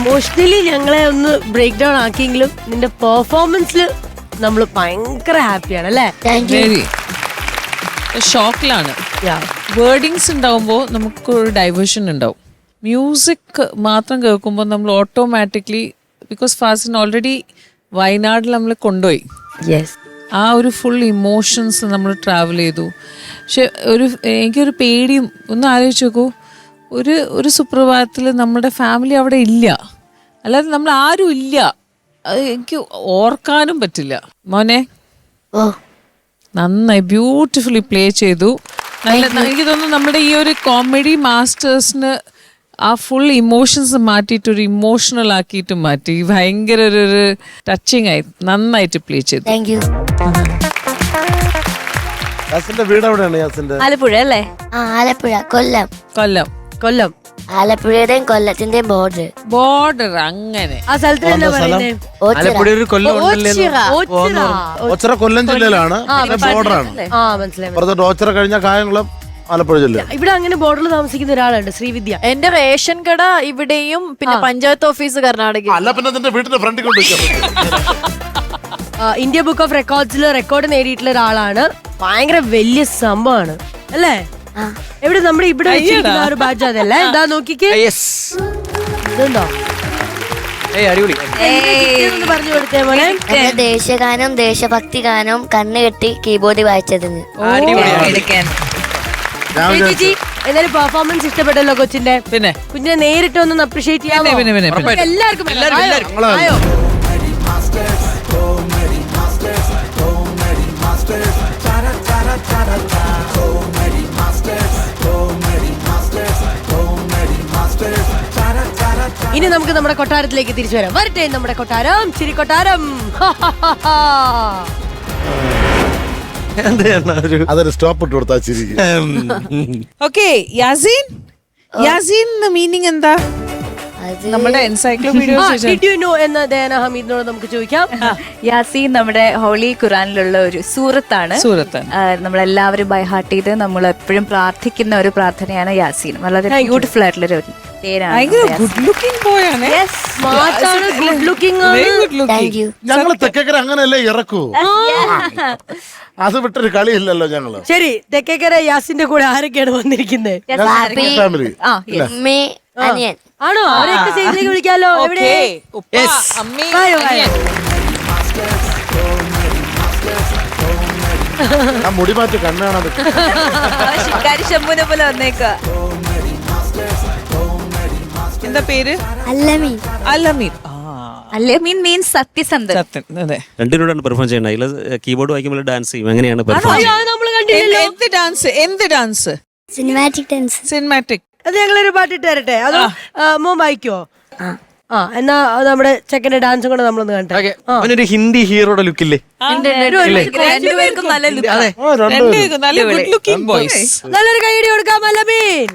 ഇമോഷണലി ഞങ്ങളെ ഒന്ന് ബ്രേക്ക് ഡൗൺ ആക്കിയെങ്കിലും നിന്റെ പെർഫോമൻസിൽ നമ്മൾ ഭയങ്കര ഹാപ്പിയാണ് അല്ലേ? വെരി ഷോക്കിലാണ്. വേർഡിങ്സ് ഉണ്ടാവുമ്പോൾ നമുക്കൊരു ഡൈവേർഷൻ ഉണ്ടാവും. മ്യൂസിക് മാത്രം കേൾക്കുമ്പോൾ നമ്മൾ ഓട്ടോമാറ്റിക്കലി, ബിക്കോസ് ഫാസിൻ ഓൾറെഡി വയനാട്ടിൽ നമ്മൾ കൊണ്ടുപോയി, ആ ഒരു ഫുൾ ഇമോഷൻസ് നമ്മൾ ട്രാവൽ ചെയ്തു. പക്ഷെ എനിക്കൊരു പേടിയും, ഒന്ന് ആലോചിച്ച് നോക്കൂ, ഒരു സുപ്രഭാതത്തിൽ നമ്മുടെ ഫാമിലി അവിടെ ഇല്ല, അല്ലാതെ നമ്മൾ ആരും ഇല്ല. അത് എനിക്ക് ഓർക്കാനും പറ്റില്ല. മോനെ നന്നായി ബ്യൂട്ടിഫുള്ളി പ്ലേ ചെയ്തു. എനിക്ക് തോന്നുന്നു നമ്മുടെ ഈ ഒരു കോമഡി മാസ്റ്റേഴ്സിന് ആ ഫുൾ ഇമോഷൻസ് മാറ്റിയിട്ട് ഒരു ഇമോഷണൽ ആക്കിയിട്ട് മാറ്റി. ഭയങ്കര ഒരു ടച്ചിങ് ആയി, നന്നായിട്ട് പ്ലേ ചെയ്തു. യാസിന്റെ വീട് എവിടെയാണ്? യാസിന്റെ ആലപ്പുഴ അല്ലേ? ആലപ്പുഴ, കൊല്ലം. കൊല്ലം. കൊല്ലം. ആലപ്പുഴയുടെയും കൊല്ലത്തിന്റെയും ബോർഡർ അങ്ങനെ. ആ സ്ഥലത്ത് തന്നെ പറയുന്നത് ആലപ്പുഴ ഒരു കൊല്ലം ഓച്ചിറ കൊല്ലം ജില്ലയിലാണ്, ബോർഡറാണ്. ആ മനസ്സിലായി. പുറത്തോട്ട് ഓച്ചിറ കഴിഞ്ഞ കായംകുളം ആലപ്പുഴ ജില്ല. ഇവിടെ അങ്ങനെ ബോർഡറിൽ താമസിക്കുന്ന ഒരാളുണ്ട്, ശ്രീവിദ്യ. എന്റെ റേഷൻ കട ഇവിടെയും പിന്നെ പഞ്ചായത്ത് ഓഫീസ് കർണാടക. അല്ല പിന്നെ നിന്റെ വീടിന്റെ ഫ്രണ്ടിൽ കൊണ്ട് വെക്കാം. ഇന്ത്യ ബുക്ക് ഓഫ് റെക്കോർഡ്സിൽ റെക്കോർഡ് നേടിയിട്ടുള്ള ഒരാളാണ്. ഭയങ്കര വലിയ സംഭവമാണ് അല്ലേ? എവിടെ നമ്മുടെ ഇവിടെ വെച്ചിരിക്കുന്ന ഒരു ബാഡ്ജ് അതല്ലേ? ഇതാ നോക്കിക്കേ, ഇതുണ്ടോ? അടിപൊളി. ഒന്ന് പറഞ്ഞു കൊടുത്തേ മോനെ. ദേശഗാനം ദേശഭക്തി ഗാനം കണ്ണുകെട്ടി കീബോർഡ് വായിച്ചതിന്. ചേച്ചി എന്നാലും പെർഫോമൻസ് ഇഷ്ടപ്പെട്ടല്ലോ കൊച്ചിന്റെ. പിന്നെ കുഞ്ഞിനെ നേരിട്ട് ഒന്ന് അപ്രീഷിയേറ്റ് ചെയ്യാമോ? പിന്നെ എല്ലാവർക്കും ആയോ? ഇനി നമുക്ക് നമ്മുടെ കൊട്ടാരത്തിലേക്ക് തിരിച്ചു വരാം. വരട്ടെ നമ്മുടെ കൊട്ടാരം, ചിരി കൊട്ടാരം. അതൊരു സ്റ്റോപ്പ് ഇട്ട് കൊടുത്താ ചിരിക്കും. ഓക്കെ, യാസീൻ, യാസീൻ മീനിങ് എന്താ? നമ്മുടെ എൻസൈക്ലോപീഡിയ എന്ന ദേന ഹമീദിനോട് നമുക്ക് ചോദിക്കാം. യാസീൻ നമ്മുടെ ഹോളി ഖുറാനിലുള്ള ഒരു സൂറത്താണ്. നമ്മളെല്ലാവരും ബൈ ഹാർട്ട് ചെയ്ത് നമ്മൾ എപ്പോഴും പ്രാർത്ഥിക്കുന്ന ഒരു പ്രാർത്ഥനയാണ് യാസീൻ. വളരെ ബ്യൂട്ടിഫുൾ ആയിട്ടുള്ള ഒരു പേരാണ്. ഗുഡ് ലുക്കിംഗ് ബോയാണ്. Good looking. Thank you. ഞങ്ങള് തെക്കേക്കര അങ്ങനെയല്ലേ ഇറക്കൂ. അത് വിട്ടൊരു കളിയില്ലല്ലോ ഞങ്ങള്. ശരി, തെക്കേക്കര യാസിന്റെ കൂടെ ആരൊക്കെയാണ് വന്നിരിക്കുന്നത്? ഫാമിലി. അമ്മേ, അനിയൻ. ആണോ? അവരെയൊക്കെ സ്റ്റേജിലേക്ക് വിളിക്കാലോ. എവിടെ? വായോ, വായോ. ആ മുടി മാറ്റി കണ്ണ് കാണാൻ ശിക്കാരി ശംഭുവിനെ പോലെ വന്നേക്ക. എന്താ പേര്? അല്ലമീൻ. അല്ലമീൻ. അല്ലമീൻ മീൻസ് സത്യസന്ധൻ. അതെ. രണ്ടിനോടാണ് പെർഫോം ചെയ്യണം. അതിൽ കീബോർഡ് വായിക്കുമ്പോൾ ഡാൻസ് ചെയ്യും. എങ്ങനെയാണ് പെർഫോം എന്ത് ഡാൻസ്? എന്ത് ഡാൻസ്? Cinematic dance. സിനിമാറ്റിക്. അത് ഞങ്ങളൊരു പാട്ടിട്ട് തരട്ടെ? അതോ മോൻ വായിക്കോ? എന്നാ നമ്മുടെ ചെക്കന്റെ ഡാൻസും കൂടെ നമ്മളൊന്ന് കണ്ടേ. അവനൊരു ഹിന്ദി ഹീറോയുടെ ലുക്കില്ലേ? രണ്ടുപേർക്കും നല്ല ലുക്ക്. നല്ല ഗുഡ് ലുക്കിംഗ് ബോയ്സ്. നല്ലൊരു കൈയടി കൊടുക്കാം അല്ലമീൻ.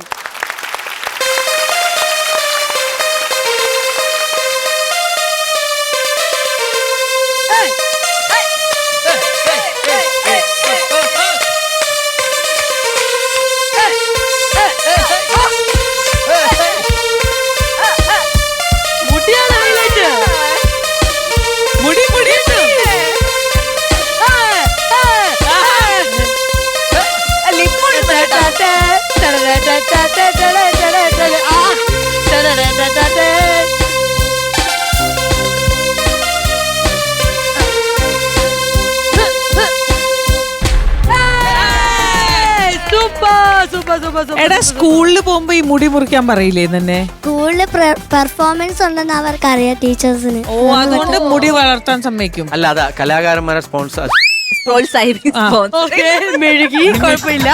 എടാ, സ്കൂളിൽ പോകുമ്പോ ഈ മുടി മുറിക്കാൻ പറയില്ലേ തന്നെ? സ്കൂളില് പെർഫോമൻസ് ഉണ്ടെന്ന് അവർക്ക് അറിയാം ടീച്ചേഴ്സിന്. ഓ, അതുകൊണ്ട് മുടി വളർത്താൻ സമ്മതിക്കും. അല്ല, അതാ കലാകാരന്മാരെ സ്പോൺസർ മെഴുകി കുഴപ്പമില്ല.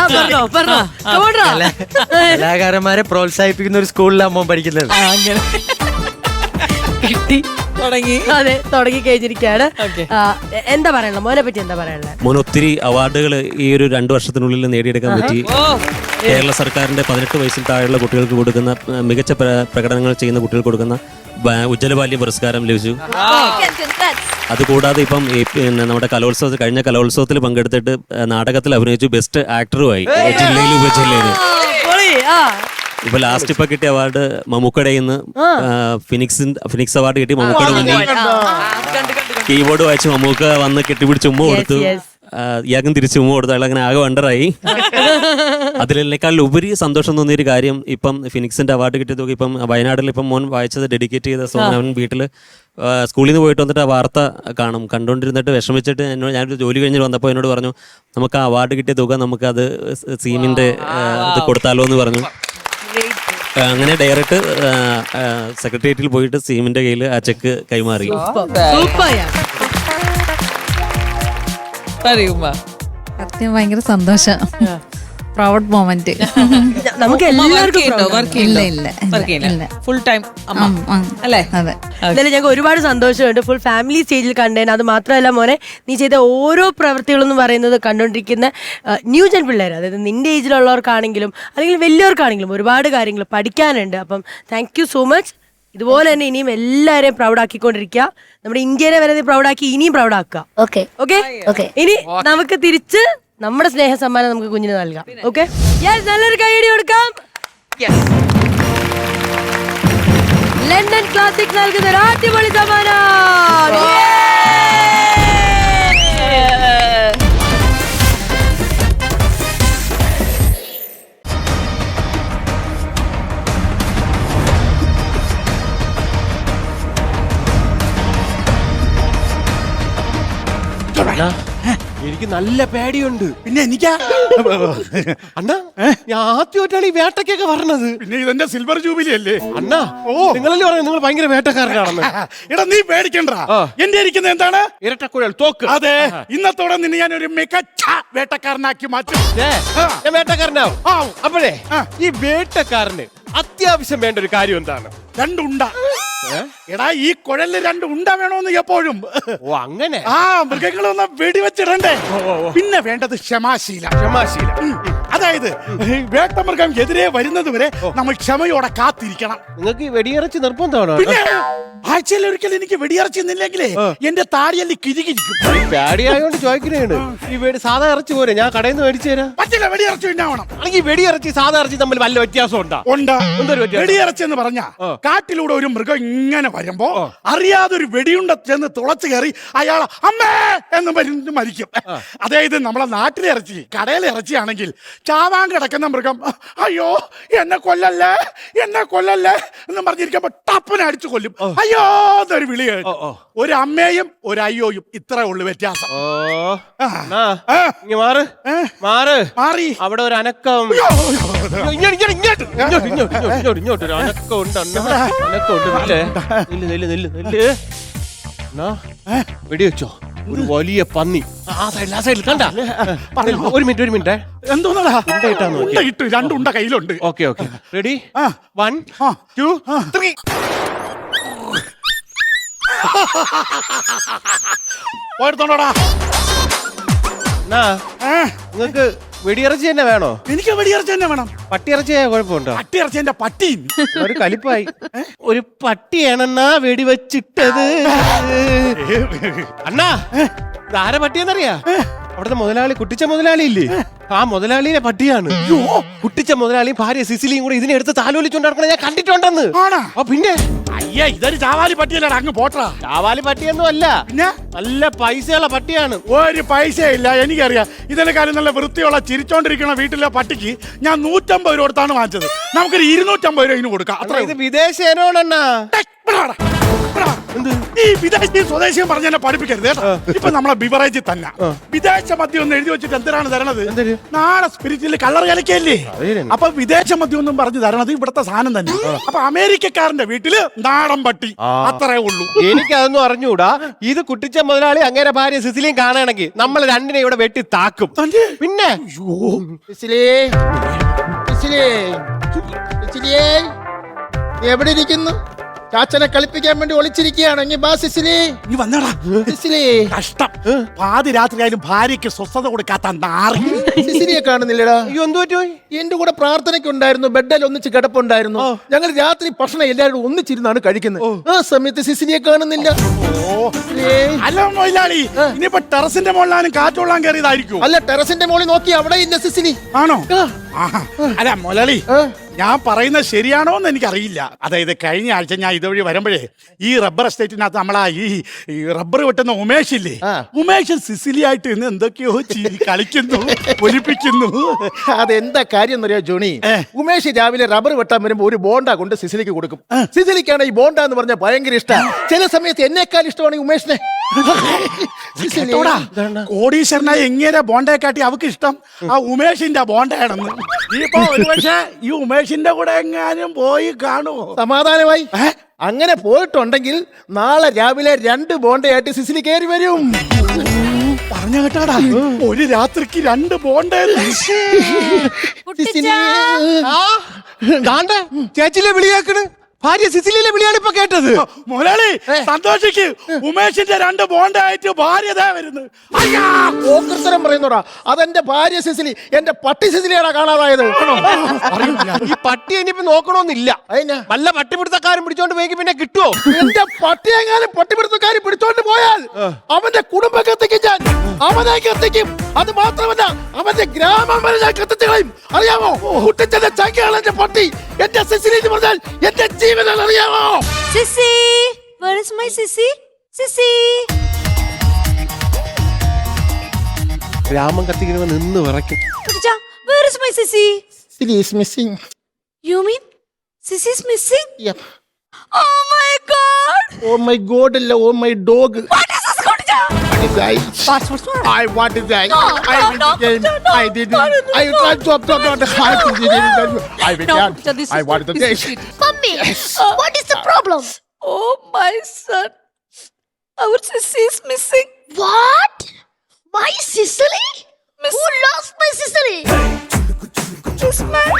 കലാകാരന്മാരെ പ്രോത്സാഹിപ്പിക്കുന്ന ഒരു സ്കൂളിലാണ് പഠിക്കുന്നത്. കിട്ടി, തുടങ്ങി. അതെ, തുടങ്ങി കഴിഞ്ഞിരിക്കുകയാണ്. എന്താ പറയാനുള്ളത് മോനെ പറ്റി? എന്താ പറയാനുള്ളത്? മോൻ ഒത്തിരി അവാർഡുകൾ ഈ ഒരു 2 വർഷത്തിനുള്ളിൽ നേടിയെടുക്കാൻ പറ്റി. കേരള സർക്കാരിന്റെ 18 വയസ്സിൽ താഴെയുള്ള കുട്ടികൾക്ക് കൊടുക്കുന്ന മികച്ച പ്രകടനങ്ങൾ ചെയ്യുന്ന കുട്ടികൾക്ക് കൊടുക്കുന്ന ഉജ്ജ്വല ബാല്യ പുരസ്കാരം ലഭിച്ചു. അതുകൂടാതെ ഇപ്പം നമ്മുടെ കലോത്സവത്തിൽ കഴിഞ്ഞ കലോത്സവത്തിൽ പങ്കെടുത്തിട്ട് നാടകത്തിൽ അഭിനയിച്ചു. ബെസ്റ്റ് ആക്ടറുമായി ജില്ലയിൽ ഉപജില്ലയിൽ. ഇപ്പൊ ലാസ്റ്റ് ഇപ്പൊ കിട്ടിയ അവാർഡ് മമ്മൂക്കടയിൽ നിന്ന് ഫിനിക്സ് അവാർഡ് കിട്ടി. മമ്മൂക്കയുടെ മുന്നിൽ കീബോർഡ് വായിച്ച് മമ്മൂക്ക വന്ന് കെട്ടിപ്പിടിച്ച് ഉമ്മ കൊടുത്തു. ഇയാൾക്കും തിരിച്ചു ഉമ്മ കൊടുത്തു. അയാൾ അങ്ങനെ ആകെ വണ്ടറായി. അതിനേക്കാൾ ഉപരി സന്തോഷം തോന്നിയൊരു കാര്യം, ഇപ്പം ഫിനിക്സിന്റെ അവാർഡ് കിട്ടിയത് ഇപ്പം വയനാട്ടിൽ ഇപ്പം മോൻ വായിച്ചത് ഡെഡിക്കേറ്റ് ചെയ്ത സോങ് അവൻ വീട്ടിൽ സ്കൂളിൽ നിന്ന് പോയിട്ട് വന്നിട്ട് ആ വാർത്ത കണ്ടുകൊണ്ടിരുന്നിട്ട് വിഷമിച്ചിട്ട് ഞാനൊരു ജോലി കഴിഞ്ഞിട്ട് വന്നപ്പോൾ എന്നോട് പറഞ്ഞു, നമുക്ക് ആ അവാർഡ് കിട്ടിയ തുക നമുക്കത് സീമിന്റെ ഇത് കൊടുത്താലോ എന്ന് പറഞ്ഞു. അങ്ങനെ ഡയറക്റ്റ് സെക്രട്ടേറിയറ്റിൽ പോയിട്ട് സീമിന്റെ കയ്യിൽ ആ ചെക്ക് കൈമാറി. സത്യം ഭയങ്കര സന്തോഷം. Proud moment. നമുക്ക് എല്ലാവർക്കും ഫുൾ ടൈം അല്ലേ? അതെ. എന്തായാലും ഞങ്ങൾക്ക് ഒരുപാട് സന്തോഷമുണ്ട് ഫുൾ ഫാമിലി സ്റ്റേജിൽ കണ്ടേന്. അത് മാത്രമല്ല മോനെ, നീ ചെയ്ത ഓരോ പ്രവൃത്തികളെന്ന് പറയുന്നത് കണ്ടുകൊണ്ടിരിക്കുന്ന ന്യൂ ജൻ പിള്ളേർ, അതായത് നിന്റെ ഏജിലുള്ളവർക്കാണെങ്കിലും അല്ലെങ്കിൽ വലിയവർക്കാണെങ്കിലും ഒരുപാട് കാര്യങ്ങൾ പഠിക്കാനുണ്ട്. അപ്പം താങ്ക് യു സോ മച്ച്. ഇതുപോലെ തന്നെ ഇനിയും എല്ലാവരെയും പ്രൗഡാക്കിക്കൊണ്ടിരിക്കുക. നമ്മുടെ ഇന്ത്യനെ വരെ പ്രൗഡാക്കി ഇനിയും പ്രൗഡാക്കുക. ഓക്കെ. ഇനി നമുക്ക് തിരിച്ച് നമ്മുടെ സ്നേഹ സമ്മാനം നമുക്ക് കുഞ്ഞിന് നൽകാം. ഓക്കെ, നല്ലൊരു കൈയടി കൊടുക്കാം. ലണ്ടൻ ക്ലാസിക് നൽകുന്ന ഒരു അടിപൊളി സമ്മാനം. എനിക്ക് നല്ല പേടിയുണ്ട്. പിന്നെ എനിക്കാ അണ്ണാ, ഞാൻ ആദ്യമായിട്ടാണ് ഈ വേട്ടക്കൊക്കെ പറഞ്ഞത്. പിന്നെ ഇതെന്റെ സിൽവർ ജൂബിലി അല്ലേ അണ്ണാ, നിങ്ങളല്ലേ പറഞ്ഞു നിങ്ങൾ ഭയങ്കര വേട്ടക്കാരനാണെന്ന്. എടാ നീ പേടിക്കണ്ട, എന്റെ ഇരിക്കുന്ന എന്താണ്? ഇരട്ടക്കുഴൽ തോക്ക്. അതെ, ഇന്നത്തോടെ നിന്നെ ഞാൻ ഒരു മികച്ച വേട്ടക്കാരനാക്കി മാറ്റും. ഞാൻ വേട്ടക്കാരനാവും. അപ്പോഴേ ഈ വേട്ടക്കാരന് അത്യാവശ്യം വേണ്ട ഒരു കാര്യം എന്താണ്? രണ്ടുണ്ട. എടാ ഈ കുഴലില് രണ്ട് ഉണ്ട വേണോന്ന് എപ്പോഴും. ഓ അങ്ങനെ. മൃഗങ്ങളൊന്ന് വെടിവെച്ചിടണ്ടേ. പിന്നെ വേണ്ടത് ക്ഷമാശീലം. അതായത് വേട്ടമൃഗം എതിരെ വരുന്നത് വരെ നമ്മൾ ക്ഷമയോടെ കാത്തിരിക്കണം. നിങ്ങൾക്ക് വെടിയിറച്ചി നിർബന്ധമാണോ? പിന്നെ ആഴ്ചയിൽ ഒരിക്കൽ എനിക്ക് വെടിയിറച്ചി നിന്നില്ലെങ്കിലേ എന്റെ താടിയല്ലി കിരികിരിക്കും. പേടിയായോണ്ട് ചോദിക്കുന്നതാണ്. ഈ സാധാ ഇറച്ചി പോരെ, ഞാൻ കടയിൽ നിന്ന് മേടിച്ചു തരാം. പറ്റില്ല, വെടിയിറച്ചി ഉണ്ടാവണം. അല്ലെങ്കിൽ വെടിയിറച്ചി സാധാ ഇറച്ചി തമ്മിൽ വല്ല വ്യത്യാസം ഉണ്ടോ? ഉണ്ട്. വെടിയിറച്ചി എന്ന് പറഞ്ഞ കാട്ടിലൂടെ ഒരു മൃഗം ഇങ്ങനെ വരുമ്പോ അറിയാതെ ഒരു വെടിയുണ്ട ചെന്ന് തുളച്ചു കയറി അയാൾ അമ്മേ എന്ന് മരിക്കും. അതായത് നമ്മളെ നാട്ടിലെ ഇറച്ചി, കടയിലെ ഇറച്ചിയാണെങ്കിൽ ചാവാൻ കിടക്കുന്ന മൃഗം അയ്യോ എന്നെ കൊല്ലല്ലേ എന്നെ കൊല്ലല്ലേ എന്ന് പറഞ്ഞിരിക്കുമ്പോ ടപ്പനെ അടിച്ചു കൊല്ലും. അയ്യോ എന്നൊരു വിളി കേട്ടു. ഒരു അമ്മയും ഒരു അയ്യോയും ഇത്രേ ഉള്ളു വ്യത്യാസം. മാറി അവിടെ ഒരു അനക്കം. ഇങ്ങോട്ട് ഒരു അനക്കം ഉണ്ട്. വെടിവെച്ചോ ഒരു വലിയ പന്നി ആ സൈഡിൽ കണ്ട. ഒരു മിനിറ്റ് എന്തോന്നാ ഇട്ടു? രണ്ടുണ്ട കയ്യിലുണ്ട്. Okay ready? 1 2 3. പോയെടുത്തോണ്ടോടാ. നിങ്ങക്ക് വെടിയിറച്ചി തന്നെ വേണോ? എനിക്ക് വെടിയിറച്ചി തന്നെ വേണം. പട്ടിയിറച്ചിയായ കുഴപ്പമുണ്ടോ? പട്ടിയിറച്ചി എന്റെ പട്ടി ഒരു കലിപ്പായി. ഒരു പട്ടിയാണെന്നാ വെടിവെച്ചിട്ടത്. അണ്ണാ, ആരെ പട്ടിയെന്നറിയാ? അവിടുത്തെ മുതലാളി, കുട്ടിച്ച മുതലാളി ഇല്ലേ, ആ മുതലാളിയുടെ പട്ടിയാണ്. കുട്ടിച്ച മുതലാളിയും ഭാര്യ സിസിലിയും കൂടെ ഇതിനെ എടുത്ത് താലോലിച്ചോണ്ടിറക്കണ ഞാൻ കണ്ടിട്ടുണ്ടെന്ന്. പിന്നെ അയ്യ, ഇതൊരു ചാവാലി പട്ടിയല്ലടാ, അങ്ങ് പോട്ടാ. ചാവാലി പട്ടിയൊന്നും അല്ല, പിന്നെ നല്ല പൈസയുള്ള പട്ടിയാണ്. ഒരു പൈസയില്ല, എനിക്കറിയാം. ഇതിനെക്കാളും നല്ല വൃത്തിയുള്ള ചിരിച്ചോണ്ടിരിക്കുന്ന വീട്ടിലെ പട്ടിക്ക് ഞാൻ 150 രൂപ കൊടുത്താണ് വാങ്ങിച്ചത്. നമുക്കൊരു 250 രൂപ ഇതിന് കൊടുക്കാം. അത്ര ഇത് വിദേശ ഇനോണെന്നാ. ഈ വിദേശിയും സ്വദേശിയും പറഞ്ഞ എന്നെ പഠിപ്പിക്കരുത് കേട്ടോ. ഇപ്പൊ നമ്മളെ ബിവറേജിൽ തന്നെ വിദേശ മദ്യം ഒന്ന് എഴുതി വെച്ചിട്ട് എന്തിനാണ് തരണത്? നാളെ സ്പിരിറ്റിൽ കളർ കലക്കല്ലേ. അപ്പൊ വിദേശ മദ്യം ഒന്നും പറഞ്ഞു തരണത് ഇവിടുത്തെ സാധനം തന്നെ. അപ്പൊ അമേരിക്കക്കാരന്റെ വീട്ടില് നാടൻ പട്ടി, അത്രേ ഉള്ളൂ. എനിക്കതൊന്നും അറിഞ്ഞൂടാ. ഇത് കുട്ടിച്ച മുതലാളി അങ്ങനെ ഭാര്യ സിസിലിയും കാണുകയാണെങ്കിൽ നമ്മൾ രണ്ടിനെ ഇവിടെ വെട്ടി താക്കും. പിന്നെ എവിടെ ഇരിക്കുന്നു? ചാച്ചനെ കളിപ്പിക്കാൻ വേണ്ടി ഒളിച്ചിരിക്കുകയാണെങ്കിൽ നീ വന്നടാ. കഷ്ടം, പാതി രാത്രിയായാലും ഭാര്യയ്ക്ക് സ്വസ്ഥത കൊടുക്കാത്ത നാറി. സിസിലിയെ കാണുന്നില്ലടാ. എന്തോ എന്റെ കൂടെ പ്രാർത്ഥനയ്ക്കുണ്ടായിരുന്നു, ബെഡിൽ ഒന്നിച്ച് കിടപ്പുണ്ടായിരുന്നു. ഞങ്ങൾ രാത്രി ഭക്ഷണം എല്ലാവരും ഒന്നിച്ചിരുന്നാണ് കഴിക്കുന്നത്. ആ സമയത്ത് സിസിലിയെ കാണുന്നില്ല. അല്ല മൊയിലാളി, ഇനിയിപ്പോ ടെറസിന്റെ മുകളിലാണ് കാറ്റൊള്ളാൻ കയറിയതായിരിക്കും. അല്ല, ടെറസിന്റെ മുകളിൽ നോക്കി അവിടെ ഇല്ല സിസിലി. ആണോ? അല്ല മൊലാളി, ഞാൻ പറയുന്നത് ശരിയാണോ എന്ന് എനിക്കറിയില്ല. അതായത് കഴിഞ്ഞ ആഴ്ച ഞാൻ ഇതുവഴി വരുമ്പോഴേ ഈ റബ്ബർ എസ്റ്റേറ്റിനകത്ത് നമ്മളാ ഈ റബ്ബർ വെട്ടുന്ന ഉമേഷ് ഇല്ലേ, ഉമേഷ് സിസിലിയായിട്ട് ഇന്ന് എന്തൊക്കെയോ കളിക്കുന്നു, ഒലിപ്പിക്കുന്നു. അതെന്താ കാര്യം എന്നറിയോ ജോണി? ഉമേഷ് രാവിലെ റബ്ബർ വെട്ടാൻ വരുമ്പോ ഒരു ബോണ്ട കൊണ്ട് സിസിലിക്ക് കൊടുക്കും. സിസിലിക്കാണ് ഈ ബോണ്ട എന്ന് പറഞ്ഞാൽ ഭയങ്കര ഇഷ്ടമാണ്. ചില സമയത്ത് എന്നെക്കാൾ ഇഷ്ടമാണ് ഈ ഉമേഷിനെ. കോടീശ്വരനായ എങ്ങനെ ബോണ്ടയെ കാട്ടി അവക്ക് ഇഷ്ടം ആ ഉമേഷിന്റെ ബോണ്ടയാണെന്ന്. ഇപ്പൊ ഒരുപക്ഷെ ഈ ഉമേഷിന്റെ കൂടെ എങ്ങാനും പോയി കാണുമോ? സമാധാനമായി. അങ്ങനെ പോയിട്ടുണ്ടെങ്കിൽ നാളെ രാവിലെ 2 ബോണ്ടയായിട്ട് സിസിലി കയറി വരും. പറഞ്ഞ കേട്ടാടാ, ഒരു രാത്രിക്ക് 2 ബോണ്ട. ചേച്ചിലെ വിളിയാക്കണ്, ഭാര്യ സിസിലിയിലെ വിളിയാണ് ഇപ്പൊ കേട്ടത്. മുരളി സന്തോഷിക്ക്, ഉമേഷിന്റെ 2 ബോണ്ടായിട്ട് ഭാര്യ വരുന്നു. ഓക്കർത്തരം പറയുന്നോടാ, അതെന്റെ ഭാര്യ സിസിലി, എന്റെ പട്ടി സിസിലിയാടാ കാണാതായത്. ഈ പട്ടി ഇനിയിപ്പോ നോക്കണമെന്നില്ല. വല്ല പട്ടിപിടുത്തക്കാരും പിടിച്ചോണ്ട് പോയി പിന്നെ കിട്ടുമോ? എന്റെ പട്ടി എങ്ങാനും പട്ടിപിടുത്തക്കാരി പിടിച്ചോണ്ട് പോയാൽ അവന്റെ കുടുംബത്തേക്ക് ഞാൻ അവനെ കത്തിക്കും. അത് മാത്രമല്ല അവന്റെ ഗ്രാമം വരെ ഞാൻ കത്തിച്ചു കളയും. അറിയാമോ? കുട്ടിച്ചന്റെ ചാക്കിയാളെന്റെ പട്ടി എന്റെ സിസിലി എന്ന് പറഞ്ഞാൽ എന്റെ ജീവനാണ്. അറിയാമോ? Sissy, where is my Sissy? Sissy. ഗ്രാമം കത്തിക്കുമ്പോ നിന്ന് വിറയ്ക്കും. കുട്ടിച്ചാ, where is my Sissy? Sissy is missing. You mean Sissy is missing? Yep. Oh my god. Oh my god അല്ല, oh my dog. What is this, കുട്ടിച്ചാ? What is that? What's wrong? I want to die. No, I no, will no, die. no, no, I did no, it. no, I no. tried to stop the heart. I will No, die. this I is want to not- die. Mummy, what is the problem? Oh my son. Our Sissy is missing. What? My Sicily? Who lost my Sicily? This man.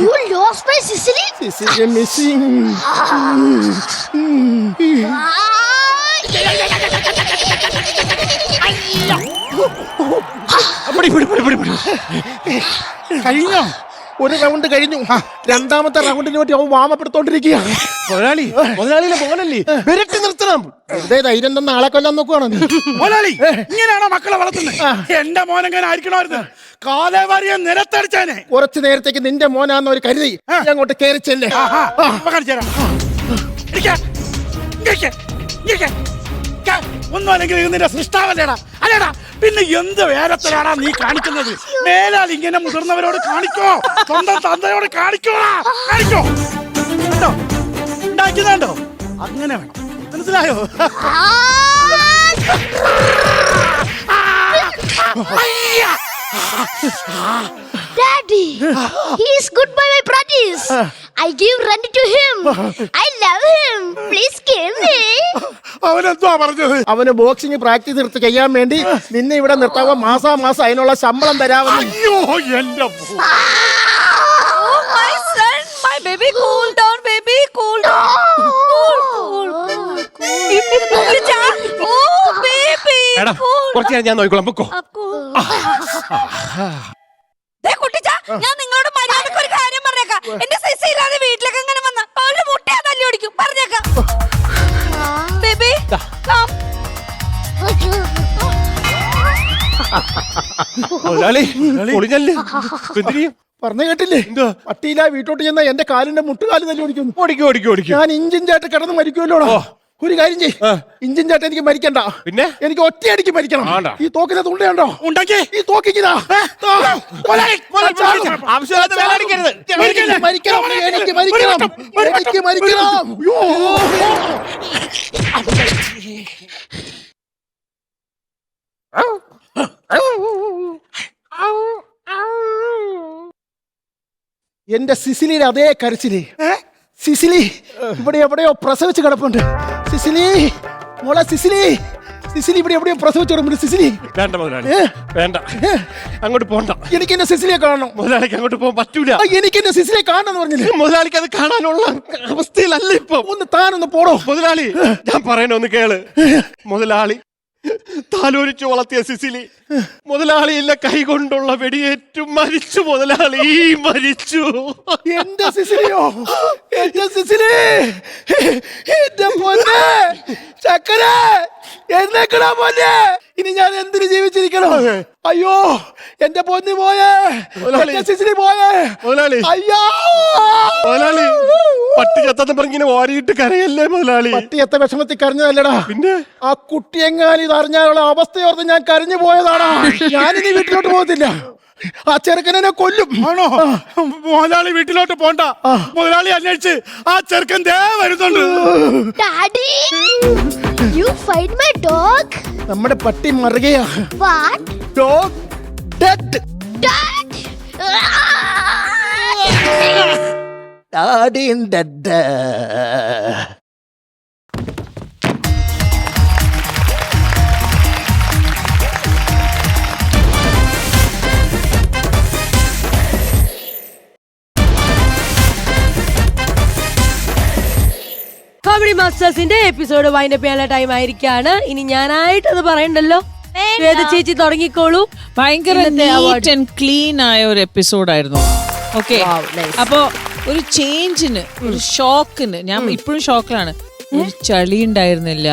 You lost my Sicily? Sissy is missing. കഴിഞ്ഞോ? ഒരു round കഴിഞ്ഞു. രണ്ടാമത്തെ റൗണ്ടിന് വേണ്ടി അവൻ വാമപ്പെടുത്തോണ്ടിരിക്കുകയാണ്. മുതലാളി, മുതലാളിയുടെ മോനല്ലേ, വിരട്ടി നിർത്തണം. വെറുതെ ധൈര്യം തന്ന ആളെ കൊല്ലാൻ നോക്കുവാണോ നീ? മുതലാളി ഇങ്ങനെയാണോ മക്കളെ വളർത്തുന്നത്? എന്റെ മോനെങ്ങനെ ആയിരിക്കണമായിരുന്നു? കാലേ വാരിയ നിലത്തടിച്ചാനെ. കുറച്ചു നേരത്തേക്ക് നിന്റെ മോനാന്ന് ഒരു കരുതി നീ അങ്ങോട്ട് കയറിച്ചല്ലേ. ഒന്നും അല്ലെങ്കിൽ നിന്റെ സൃഷ്ടാവല്ലേടാ, അല്ലേടാ? പിന്നെ എന്ത് വേരത്തിലാടാ നീ കാണിക്കുന്നത്? മേലാൽ ഇങ്ങനെ മുതിർന്നവരോട് കാണിക്കോ, സ്വന്തം തന്തയോട് കാണിക്കോടാ, കാണിക്കോ. കണ്ടോ, ഉണ്ടാക്കുന്നോ? അങ്ങനെ വേണം, മനസ്സിലായോ? Daddy, he is good by my practice. I give rent to him. I love him. Please kill me. അവനെന്തുവാ പറഞ്ഞത്? അവന് ബോക്സിംഗ് പ്രാക്ടീസ് എടുത്ത് ചെയ്യാൻ വേണ്ടി നിന്നെ ഇവിടെ നിർത്താവോ മാസാമാസം അതിനുള്ള ശമ്പളം തരാമെന്ന്. അയ്യോ എന്റെ Oh my son, my baby, cool down, baby, cool down. Cool. കുട്ടിച്ചാ, oh baby, എടാ, cool. കുറച്ച് നേരം ഞാൻ നോക്കിക്കോളാം, പൊക്കോ. ദേ കുട്ടിച്ചാ, ഞാൻ നിങ്ങളോട് മര്യാദക്ക് ഒരു കാര്യം പറഞ്ഞേക്കാം. എന്റെ സിസി ഇല്ലാതെ വീട്ടിലേക്ക് എങ്ങനെ വന്ന അവരുടെ മുട്ടയാ തല്ലി ഓടിക്കും, പറഞ്ഞേക്കാം. ബേബി, മുതലാളി ഒളിഞ്ഞല്ലേ, എന്തിനും പറഞ്ഞു കേട്ടില്ലേ? പട്ടിയില്ല വീട്ടോട്ട് ചെന്ന എന്റെ കാലിന്റെ മുട്ടുകാല് തല്ലി ഓടിക്കുന്നു. ഓടിക്കും. ഞാൻ ഇഞ്ചിൻ ചാട്ട് കിടന്ന് മരിക്കുമല്ലോടാ. ഒരു കാര്യം ചെയ്, ഇഞ്ചിൻ ചാട്ട് എനിക്ക് മരിക്കണ്ട. പിന്നെ എനിക്ക് ഒറ്റയടിക്ക് മരിക്കണം. ഈ തോക്കിന്റെ തുണ്ടയുണ്ടോ? ഉണ്ടാക്കി ഈ തോക്കിതാ ആവശ്യമില്ലാത്ത വേല അടിക്കരുത്. മരിക്കണം. എനിക്ക് മരിക്കണം. എന്റെ സിസിലിയുടെ അതേ കരച്ചില്. സിസിലി ഇവിടെ എവിടെയോ പ്രസവിച്ച് കിടപ്പുണ്ട്. സിസിലി മോളെ, സിസിലി ഇവിടെ എവിടെയോ പ്രസവിച്ച് കിടപ്പുണ്ട്. സിസിലി വേണ്ട മുതലാളി, വേണ്ട, അങ്ങോട്ട് പോണ്ട. എനിക്ക് എന്റെ സിസിലിയെ കാണണം. മുതലാളിക്ക് അങ്ങോട്ട് പോകാൻ പറ്റൂല. എനിക്ക് എന്റെ സിസിലിയെ കാണണം പറഞ്ഞില്ലേ? മുതലാളിക്ക് അത് കാണാനുള്ള അവസ്ഥയിലല്ല ഇപ്പൊ. ഒന്ന് താനൊന്ന് പോടോ. മുതലാളി, ഞാൻ പറയണ ഒന്ന് കേള്. മുതലാളി താലോലിച്ചു വളർത്തിയ സിസിലി മുതലാളിയില്ല കൈകൊണ്ടുള്ള വെടിയേറ്റു മരിച്ചു. മുതലാളി മരിച്ചു. എന്റെ സിസിലിയോ? എന്റെ സിസിലി, എന്റെ പൊന്നെ ചക്കര, എന്നേക്കടാ പൊന്നെ. ഇനി ഞാൻ എന്തിനു ജീവിച്ചിരിക്കണം? അയ്യോ എന്റെ പൊന്നി പോയേ, എന്റെ സിസിലി പോയേ. മുതലാളി, അയ്യോ മുതലാളി, പട്ടി ചത്തെന്ന് പറഞ്ഞിങ്ങനെ ഓരിയിട്ട് കരയല്ലേ മുതലാളി? പട്ടി എത്ത വിഷമത്തിൽ കരഞ്ഞതല്ലടാ. പിന്നെ ആ കുട്ടിയെങ്ങാനും ഇത് അറിഞ്ഞാലുള്ള അവസ്ഥയോർത്ത് ഞാൻ കരഞ്ഞു പോയതാടാ. ഞാനിനി വീട്ടിലോട്ട് പോകത്തില്ല. ആ ചെറുക്കനെ കൊല്ലും. ആണോ? മുതലാളി വീട്ടിലോട്ട് പോണ്ട. മുതലാളി അന്വേഷിച്ച് ആ ചെറുക്കൻ ദേ വരുന്നുണ്ട്. Daddy, you find my dog? നമ്മുടെ പട്ടി മറുകയാ. What? Dog dead. Dad? Daddy dead. Comedy മാസ്റ്റേഴ്സിന്റെ എപ്പിസോഡ് വൈൻഡപ്പ് ചെയ്യാനുള്ള ടൈം ആയിരിക്കാണ്. ഇനി ഞാനായിട്ട് അത് പറയണ്ടല്ലോ. ശ്വേത ചേച്ചി തുടങ്ങിക്കോളൂ. ഭയങ്കര നീറ്റ് ആൻഡ് ക്ലീൻ ആയ ഒരു എപ്പിസോഡായിരുന്നു. ഓക്കെ, അപ്പോ ഒരു ചേഞ്ചിന്, ഒരു ഷോക്കിന്, ഞാൻ ഇപ്പോഴും ഷോക്കിലാണ്. ഒരു ചളി ഉണ്ടായിരുന്നില്ല,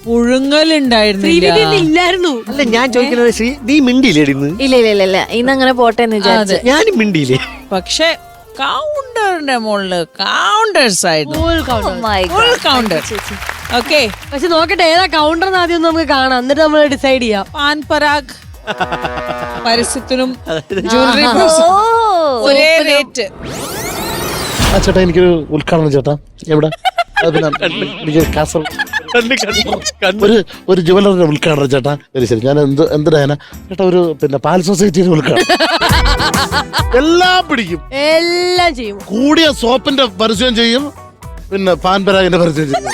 പുഴുങ്ങലുണ്ടായിരുന്നില്ല. ഇല്ലായിരുന്നു. അല്ല ഞാൻ ചോദിക്കുന്നത് ശ്രീ നീ മിണ്ടിയില്ലേ ഇന്ന്? ഇല്ല ഇന്നങ്ങനെ പോട്ടെ എന്ന് വിചാരിച്ചു. ഞാനും മിണ്ടിയില്ലേ? പക്ഷെ കൗണ്ടറിന്റെ മുകളില് കൗണ്ടേഴ്സ് ആയിരുന്നു. Full counter. ഓക്കെ, പക്ഷെ നോക്കട്ടെ ഏതാ കൗണ്ടർ ആദ്യം നമുക്ക് കാണാം, എന്നിട്ട് നമ്മൾ ഡിസൈഡ് ചെയ്യാം. പാൻ പരാഗ് പരസ്യത്തിനും ജ്വല്ലറി ഒരേ റേറ്റ്. ആ ചേട്ടാ എനിക്കൊരു ഉദ്ഘാടനം ചേട്ടാ. എവിടെ? അത് പിന്നെ എനിക്ക് കാസർഗോഡ് ഒരു ജുവലറിന്റെ ഉദ്ഘാടനം ചേട്ടാ. ശരി ഞാൻ എന്തിനാ ചേട്ടാ ഒരു പിന്നെ പാൽ സൊസൈറ്റിയുടെ ഉദ്ഘാടനം. എല്ലാം പിടിക്കും, എല്ലാം ചെയ്യും. കൂടിയ സോപ്പിന്റെ പരസ്യം ചെയ്യും, പിന്നെ പാൻപരാഗിന്റെ പരസ്യം ചെയ്യും.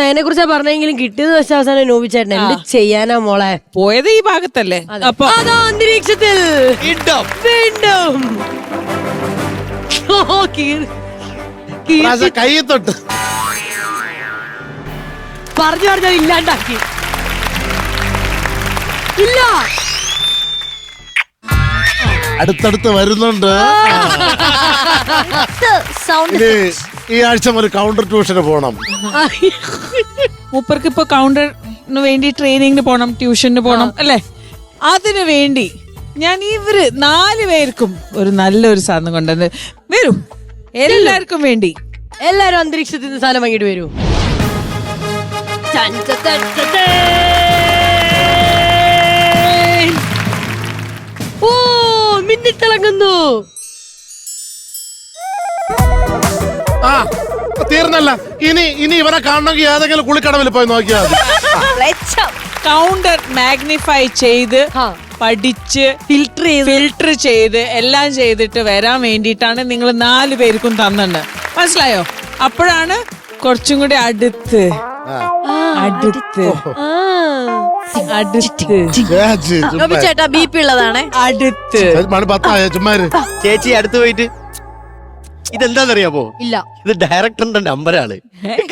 അതിനെ കുറിച്ചാ പറഞ്ഞെങ്കിലും കിട്ടിയത് പക്ഷെ അവസാനം നോവിച്ചേട്ടൻ എന്ത് ചെയ്യാനാ മോളെ. പോയത് ഈ ഭാഗത്തല്ലേ? അപ്പൊ അതാ അന്തരീക്ഷത്തിൽ വീണ്ടും കൈ തൊട്ട് പറഞ്ഞു ഇല്ലാണ്ടാക്കി. ഇല്ല, അടുത്തടുത്ത് വരുന്നുണ്ട്. ഇനി ഈ ആഴ്ച ഒരു കൗണ്ടർ ട്യൂഷന് പോണം. മൂപ്പർക്ക് ഇപ്പൊ കൗണ്ടറിന് വേണ്ടി ട്രെയിനിങ്ങിന് പോണം, ട്യൂഷന് പോണം അല്ലേ? അതിനു വേണ്ടി ഞാൻ ഇവര് 4 പേർക്കും ഒരു നല്ലൊരു സാധനം കൊണ്ടുവന്ന് വരും. എല്ലാവർക്കും വേണ്ടി എല്ലാരും അന്തരീക്ഷത്തിൽ നിന്ന് സാധനം വാങ്ങിട്ട് വരൂ. ഓ മിന്നിത്തിളങ്ങുന്നു. ആ തീർന്നല്ല. ഇനി ഇവരെ കാണണമെങ്കിൽ ഏതെങ്കിലും കുളിക്കടവിൽ പോയി നോക്കിയാൽ കൗണ്ടർ മാഗ്നിഫൈ ചെയ്ത് പഠിച്ച് ഫിൽട്ടർ ചെയ്ത് എല്ലാം ചെയ്തിട്ട് വരാൻ വേണ്ടിയിട്ടാണ് നിങ്ങൾ 4 പേർക്കും തന്നത്. മനസ്സിലായോ? അപ്പോഴാണ് കുറച്ചും കൂടി അടുത്ത് ചേട്ടാ BP ഉള്ളതാണ്. അടുത്ത് ചുമ്മാര് ചേച്ചി അടുത്ത് പോയിട്ട് ഇതെന്താന്നറിയാമോ? ഇല്ല, ഇത് ഡയറക്ടറിന്റെ നമ്പറാണ്.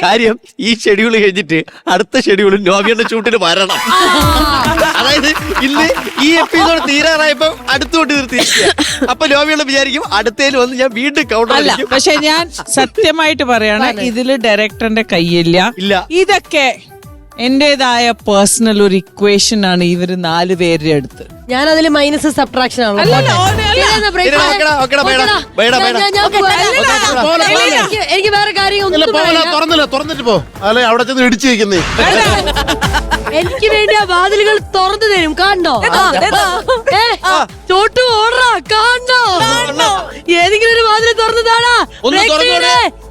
കാര്യം ഈ ഷെഡ്യൂൾ കഴിഞ്ഞിട്ട് അടുത്ത ഷെഡ്യൂൾ നോവിയുടെ ഷൂട്ടിന് വരണം. അതായത് ഇന്ന് ഈ എപ്പിസോഡ് തീരാറായപ്പോ അടുത്തോട്ട് നിർത്തിയിരിക്കുക. അപ്പൊ നോവിയുള്ള വിചാരിക്കും അടുത്തേൽ വന്ന് ഞാൻ വീണ്ടും കൗണ്ടർ അല്ല. പക്ഷെ ഞാൻ സത്യമായിട്ട് പറയാണ്, ഇതില് ഡയറക്ടറിന്റെ കയ്യില്ല. ഇതൊക്കെ എന്റേതായ പേഴ്സണൽ ഒരു ഇക്വേഷൻ ആണ് ഇവര് 4 പേരുടെ അടുത്ത്. ഞാൻ അതില് മൈനസ് സബ്ട്രാക്ഷൻ ആണ്. എനിക്ക് വേറെ കാര്യം തുറന്നിട്ട് പോ. അല്ലെ അവിടെ ചെന്ന് ഇടിച്ചിരിക്കുന്നേ. എനിക്ക് വേണ്ടി ആ വാതിലുകൾ തുറന്നു തരും. കാണോ ചോട്ടു ഓടാ, കാണോ ഏതെങ്കിലും ഒരു വാതിൽ തുറന്നതാണാ.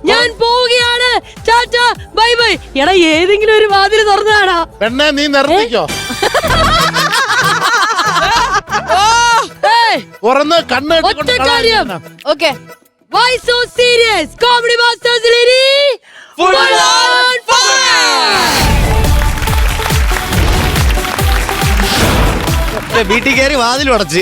ഞാൻ പോവുകയാണ്, ടാറ്റാ ബൈ ബൈ. എടാ ഏതെങ്കിലും ഒരു വാതിൽ തുറന്നതാടാ. പെണ്ണെ നീ നിർത്തിക്കോ. തുറന്ന് കണ്ണ് ഒറ്റ കാര്യം. Okay, why so serious? Comedy masters full on fire. വീട്ടിൽ കയറി വാതിൽ അടച്ച്